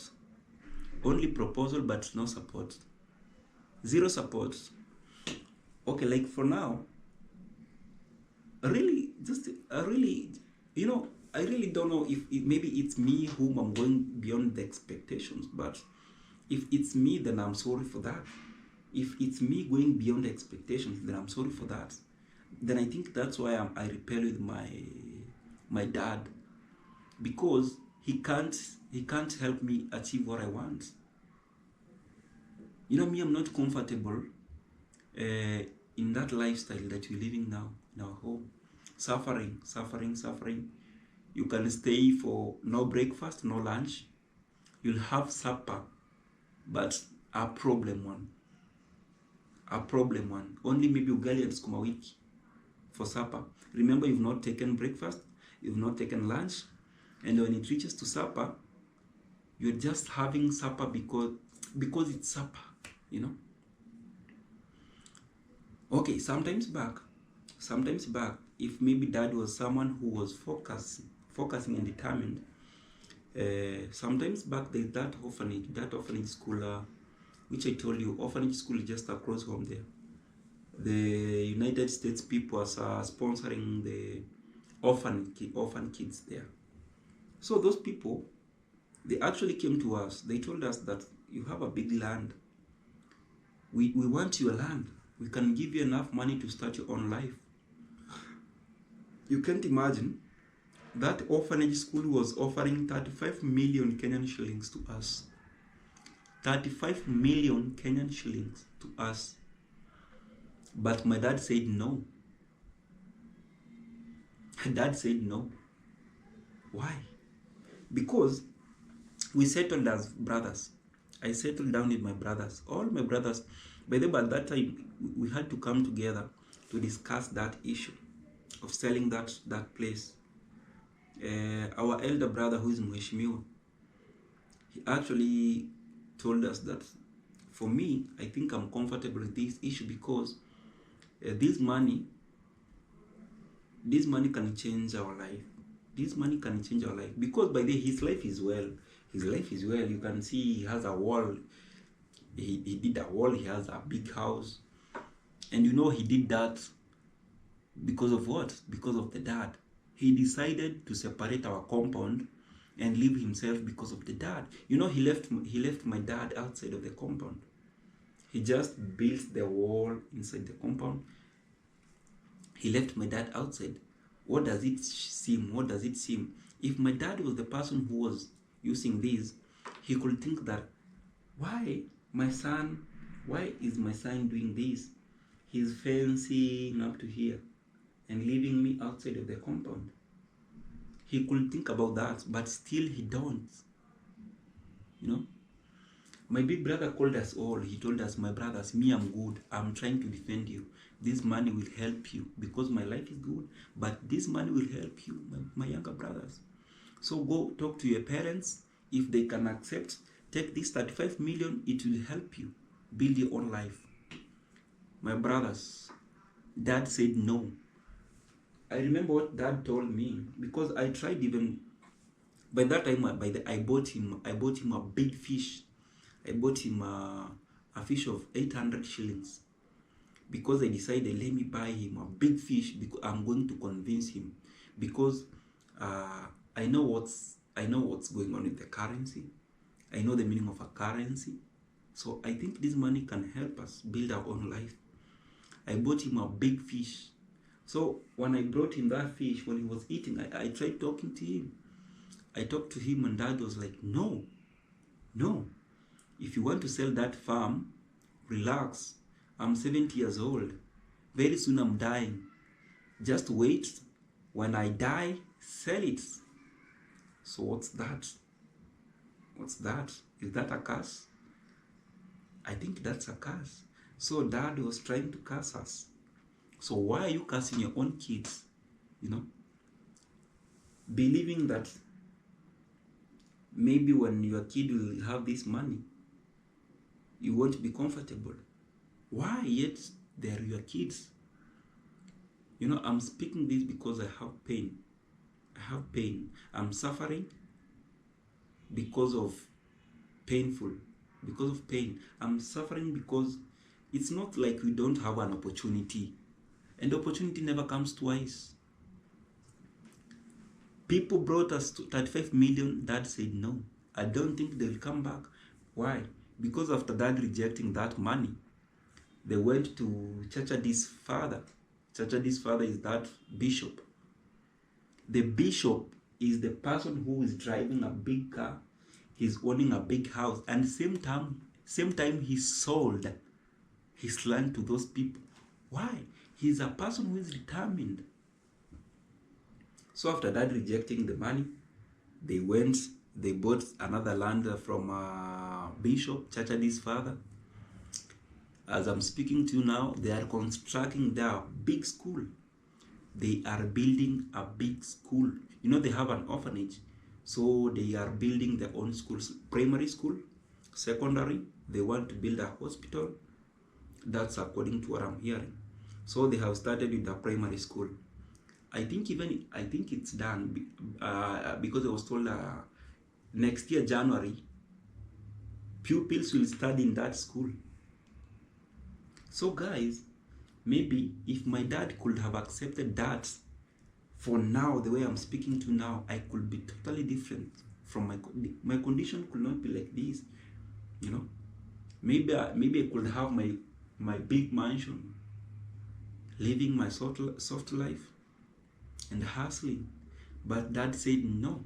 Only proposal, but no support. Zero support. Okay, like for now, really, you know, I really don't know if maybe it's me whom I'm going beyond the expectations, but if it's me, then I'm sorry for that. If it's me going beyond the expectations, then I'm sorry for that. Then I think that's why I repel with my dad, because he can't help me achieve what I want. You know, me, I'm not comfortable in that lifestyle that we're living now in our home. Suffering. You can stay for no breakfast, no lunch. You'll have supper, but a problem one. Only maybe ugali and sukuma wiki for supper. Remember, you've not taken breakfast, you've not taken lunch, and when it reaches to supper, you're just having supper because it's supper, you know. Okay, sometimes back, if maybe dad was someone who was focusing and determined, sometimes back there's that orphanage school, which I told you, orphanage school is just across from there. The United States people are sponsoring the orphan kids there. So those people, they actually came to us. They told us that you have a big land. We want your land. We can give you enough money to start your own life. You can't imagine, that orphanage school was offering 35 million Kenyan shillings to us. 35 million Kenyan shillings to us. But my dad said no. Dad said no. Why? Because we settled as brothers. I settled down with my brothers. All my brothers. By the way, at that time, we had to come together to discuss that issue of selling that place. Our elder brother, who is Mheshimiwa, he actually told us that, for me, I think I'm comfortable with this issue because this money can change our life. This money can change our life, because by the way, his life is well. You can see he has a wall. He did a wall. He has a big house, and you know he did that because of what? Because of the dad. He decided to separate our compound and leave himself because of the dad. You know, he left my dad outside of the compound. He just built the wall inside the compound. He left my dad outside. What does it seem? If my dad was the person who was using this, he could think that, why is my son doing this? He's fencing up to here and leaving me outside of the compound. He could think about that, but still he don't. You know? My big brother called us all. He told us, my brothers, me, I'm good. I'm trying to defend you. This money will help you because my life is good, but this money will help you, my younger brothers. So go talk to your parents. If they can accept, take this 35 million. It will help you build your own life. My brothers, dad said no. I remember what dad told me, because I tried even, by that time, I bought him a big fish. I bought him a fish of 800 shillings. Because I decided, let me buy him a big fish, because I'm going to convince him. Because I know I know what's going on with the currency. I know the meaning of a currency. So I think this money can help us build our own life. I bought him a big fish. So when I brought him that fish, when he was eating, I tried talking to him. I talked to him, and Dad was like, no, no. If you want to sell that farm, relax. I'm 70 years old. Very soon I'm dying. Just wait. When I die, sell it. So what's that? What's that? Is that a curse? I think that's a curse. So Dad was trying to curse us. So why are you cursing your own kids? You know? Believing that maybe when your kid will have this money, you won't be comfortable. Why? Yet they are your kids. You know, I'm speaking this because I have pain. I have pain. I'm suffering because of pain. I'm suffering because it's not like we don't have an opportunity. And opportunity never comes twice. People brought us to 35 million. Dad said no. I don't think they'll come back. Why? Because after Dad rejecting that money, they went to Chachadi's father. Chachadi's father is that bishop. The bishop is the person who is driving a big car. He's owning a big house, and same time he sold his land to those people. Why? He's a person who is determined. So after that rejecting the money, they bought another land from Bishop Chachadi's father. As I'm speaking to you now, they are constructing their big school. They are building a big school. You know, they have an orphanage. So they are building their own schools, primary school, secondary. They want to build a hospital. That's according to what I'm hearing. So they have started with the primary school. I think it's done because I was told next year, January, pupils will study in that school. So guys, maybe if my dad could have accepted that, for now, the way I'm speaking to now, I could be totally different from my condition could not be like this, you know. Maybe I could have my big mansion, living my soft life and hustling. But Dad said no.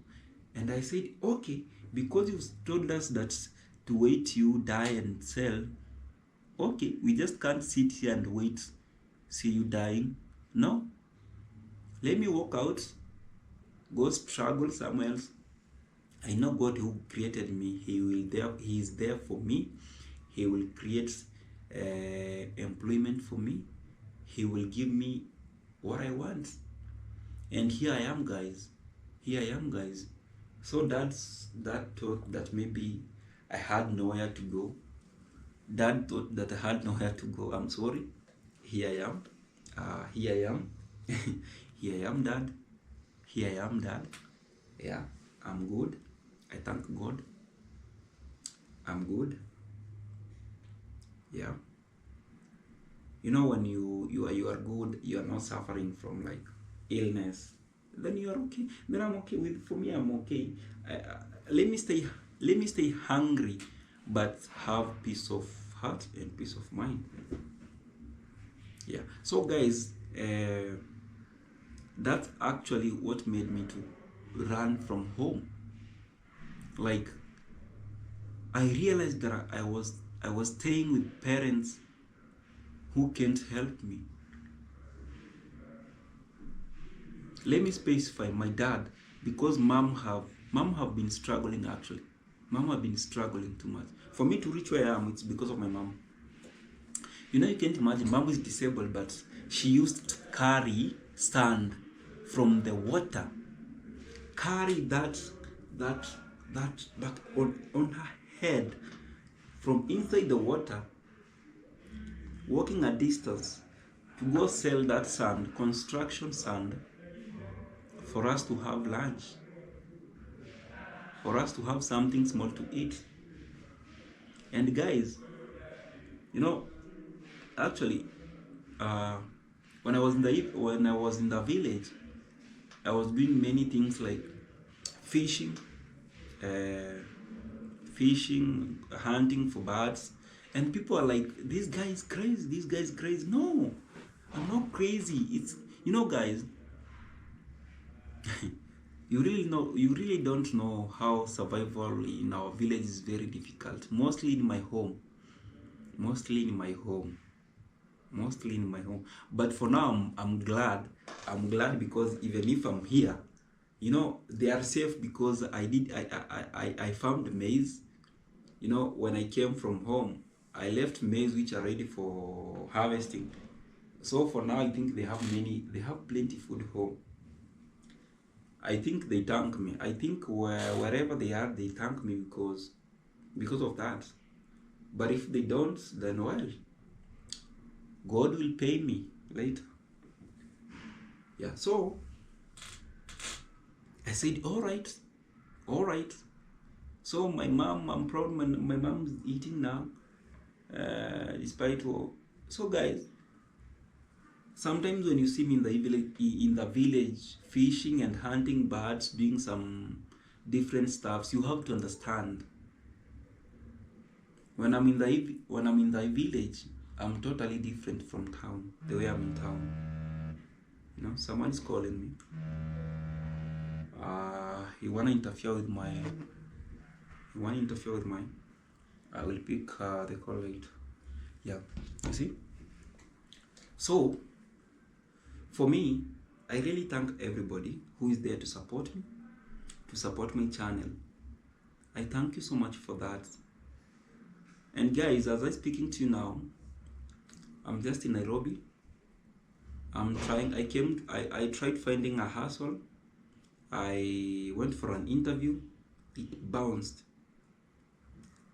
And I said, okay, because you told us that to wait you die and sell, okay, we just can't sit here and wait, see you dying. No. Let me walk out, go struggle somewhere else. I know God who created me. He is there for me. He will create employment for me. He will give me what I want. And here I am, guys. So that thought that maybe I had nowhere to go. Dad thought that I had nowhere to go. I'm sorry. Here I am. Here I am. Here I am, Dad. Here I am, Dad. Yeah, I'm good. I thank God. I'm good. Yeah. You know, when you are good, you are not suffering from like illness, then you are okay. Then I'm okay with. For me, I'm okay. Let me stay hungry, but have peace of heart and peace of mind. Yeah. So guys, that's actually what made me to run from home. Like, I realized that I was staying with parents who can't help me. Let me specify my dad, because mom have been struggling actually. Mom have been struggling too much. For me to reach where I am, it's because of my mom. You know, you can't imagine, mom is disabled, but she used to carry sand from the water. Carry that on her head from inside the water, walking a distance to go sell that sand, construction sand, for us to have lunch, for us to have something small to eat. And guys, you know, actually, when I was in the village, I was doing many things like fishing. uh, fishing, hunting for birds, and people are like, this guy is crazy, this guy is crazy. No, I'm not crazy. It's, guys, you really don't know how survival in our village is very difficult. Mostly in my home, mostly in my home, mostly in my home. But for now, I'm glad. I'm glad because even if I'm here, they are safe because I found maize. When I came from home, I left maize which are ready for harvesting. So for now, I think they have plenty food home. I think they thank me. I think wherever they are, they thank me because of that. But if they don't, then well, God will pay me later. Yeah. So I said, all right, all right. So my mom, I'm proud. My mom's eating now, despite all. So guys, sometimes when you see me in the village fishing and hunting birds, doing some different stuffs, you have to understand. When I'm in the village, I'm totally different from town. The way I'm in town, someone is calling me. He wanna interfere with my. He wanna interfere with my. I will pick the call later. Yeah, you see. So for me, I really thank everybody who is there to support me, to support my channel. I thank you so much for that. And guys, as I'm speaking to you now, I'm just in Nairobi. I tried finding a hustle. I went for an interview. It bounced.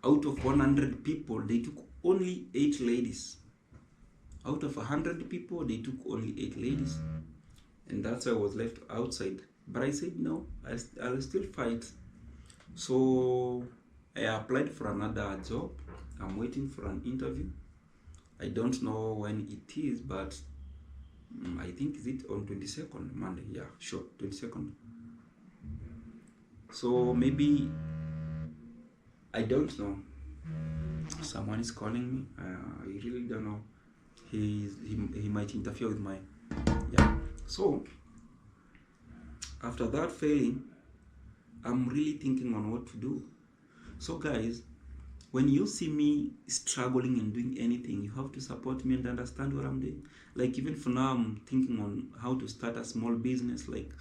Out of 100 people, they took only 8 ladies. Out of 100 people, they took only 8 ladies. And that's why I was left outside. But I said, no, I'll still fight. So I applied for another job. I'm waiting for an interview. I don't know when it is, but I think is it on 22nd Monday. Yeah, sure, 22nd. So maybe, I don't know. Someone is calling me. I really don't know. He might interfere with my, yeah. So after that failing, I'm really thinking on what to do. So guys, when you see me struggling and doing anything, you have to support me and understand what I'm doing. Like even for now, I'm thinking on how to start a small business, like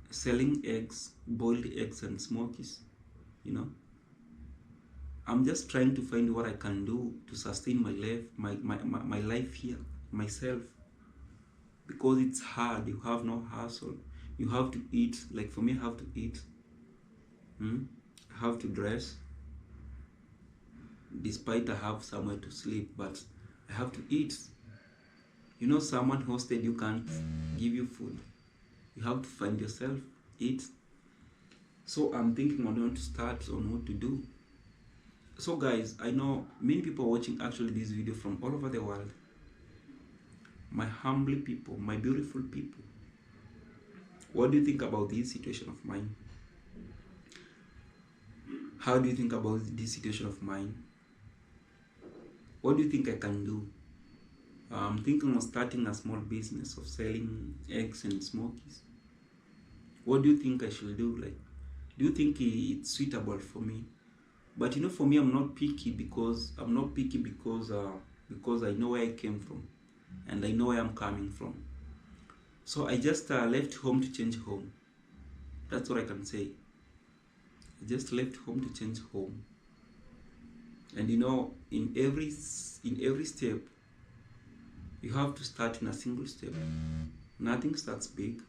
selling eggs, boiled eggs and smokies. I'm just trying to find what I can do to sustain my life, my life here, myself. Because it's hard, you have no hustle. You have to eat, like for me, I have to eat. I have to dress. Despite I have somewhere to sleep, but I have to eat. Someone hosted you can't give you food. You have to find yourself, eat. So I'm thinking on how to start, on what to do. So guys, I know many people are watching actually this video from all over the world. My humble people, my beautiful people. What do you think about this situation of mine? How do you think about this situation of mine? What do you think I can do? I'm thinking of starting a small business of selling eggs and smokies. What do you think I should do? Like, do you think it's suitable for me? But for me, I'm not picky because I know where I came from and I know where I'm coming from. So I just left home to change home. That's what I can say. I just left home to change home. And in every step, you have to start in a single step. Nothing starts big.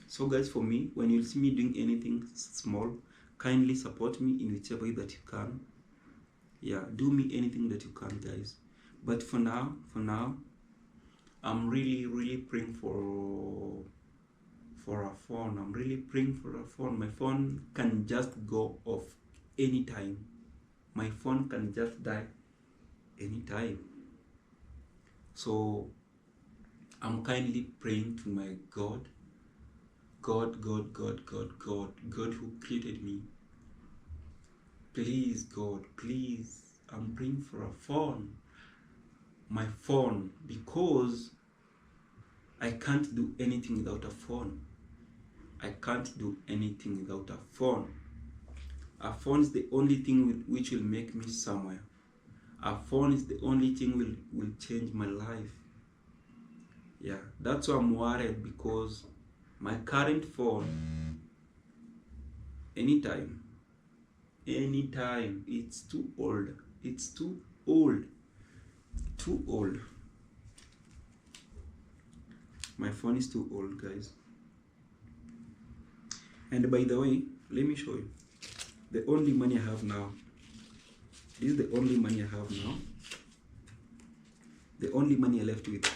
So guys, for me, when you see me doing anything small, kindly support me in whichever way that you can. Yeah, do me anything that you can, guys. But for now, I'm really praying for a phone. I'm really praying for a phone. My phone can just go off anytime. My phone can just die anytime. So I'm kindly praying to my God God, God, God, God, God, God who created me. Please, God, please, I'm praying for a phone. My phone, because I can't do anything without a phone. I can't do anything without a phone. A phone is the only thing which will make me somewhere. A phone is the only thing will change my life. Yeah, that's why I'm worried, because my current phone, anytime, it's too old. It's too old. Too old. My phone is too old, guys. And by the way, let me show you. The only money I have now. This is the only money I have now. The only money I left with,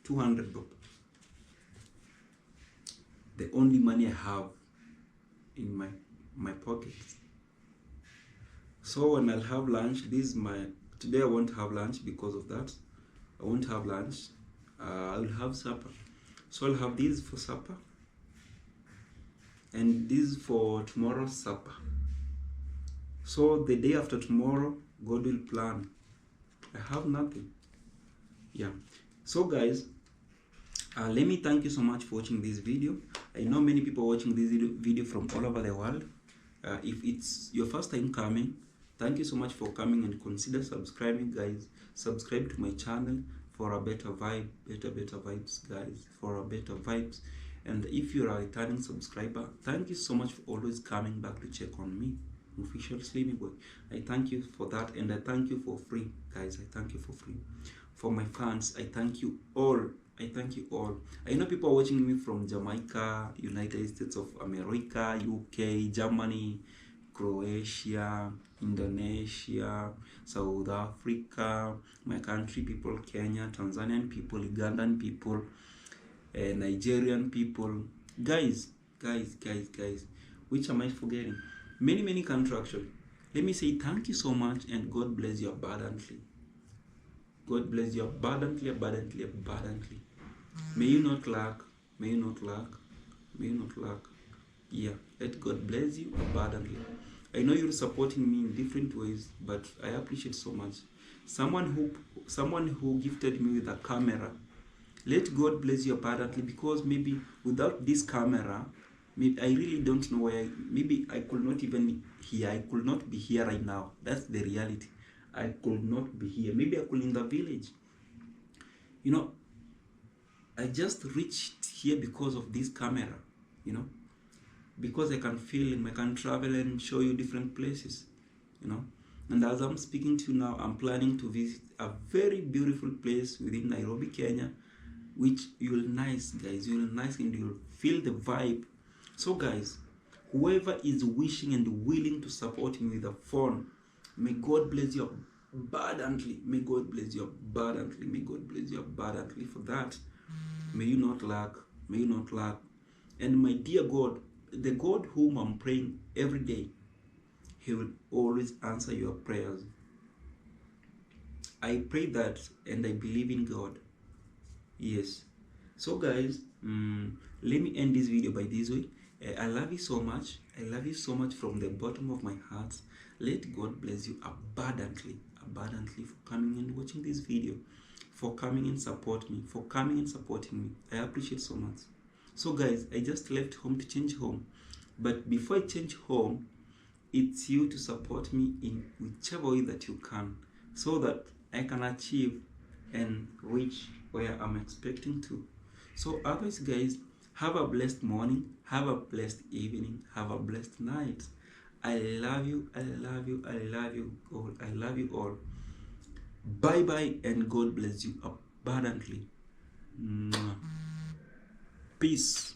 200 bob. The only money I have in my pockets. So when I'll have lunch, today I won't have lunch because of that. I won't have lunch. I'll have supper. So I'll have this for supper, and this for tomorrow's supper. So the day after tomorrow, God will plan. I have nothing. Yeah. So guys, let me thank you so much for watching this video. I know many people watching this video from all over the world. If it's your first time coming, thank you so much for coming, and consider subscribing, guys. Subscribe to my channel for a better vibe, better vibes, guys, for a better vibes. And if you're a returning subscriber, thank you so much for always coming back to check on me, official Slimmy Boy. I thank you for that, and I thank you for free, guys. I thank you for free. For my fans, I thank you all. I thank you all. I know people are watching me from Jamaica, United States of America, UK, Germany, Croatia, Indonesia, South Africa, my country people, Kenya, Tanzanian people, Ugandan people, Nigerian people. Guys, which am I forgetting? Many countries actually. Let me say thank you so much, and God bless you abundantly. God bless you abundantly. May you not lack. May you not lack. May you not lack. Yeah, let God bless you abundantly. I know you're supporting me in different ways, but I appreciate so much. Someone who gifted me with a camera. Let God bless you abundantly, because maybe without this camera, maybe I really don't know where. Maybe I could not even here. I could not be here right now. That's the reality. I could not be here. Maybe I could in the village. You know, I just reached here because of this camera. You know, because I can film, I can travel and show you different places. You know, and as I'm speaking to you now, I'm planning to visit a very beautiful place within Nairobi, Kenya, which you'll nice, guys. You'll nice and you'll feel the vibe. So guys, whoever is wishing and willing to support me with a phone, may God bless you abundantly. May God bless you abundantly. May God bless you abundantly for that. May you not lack. May you not lack. And my dear God, the God whom I'm praying every day, He will always answer your prayers. I pray that, and I believe in God. Yes. So guys, let me end this video by this way. I love you so much. I love you so much from the bottom of my heart. Let God bless you abundantly for coming and watching this video, for coming and support me, for coming and supporting me. I appreciate so much. So guys, I just left home to change home. But before I change home, it's you to support me in whichever way that you can, so that I can achieve and reach where I'm expecting to. So otherwise, guys, have a blessed morning, have a blessed evening, have a blessed night. I love you, I love you, I love you all, I love you all. Bye bye, and God bless you abundantly. Peace.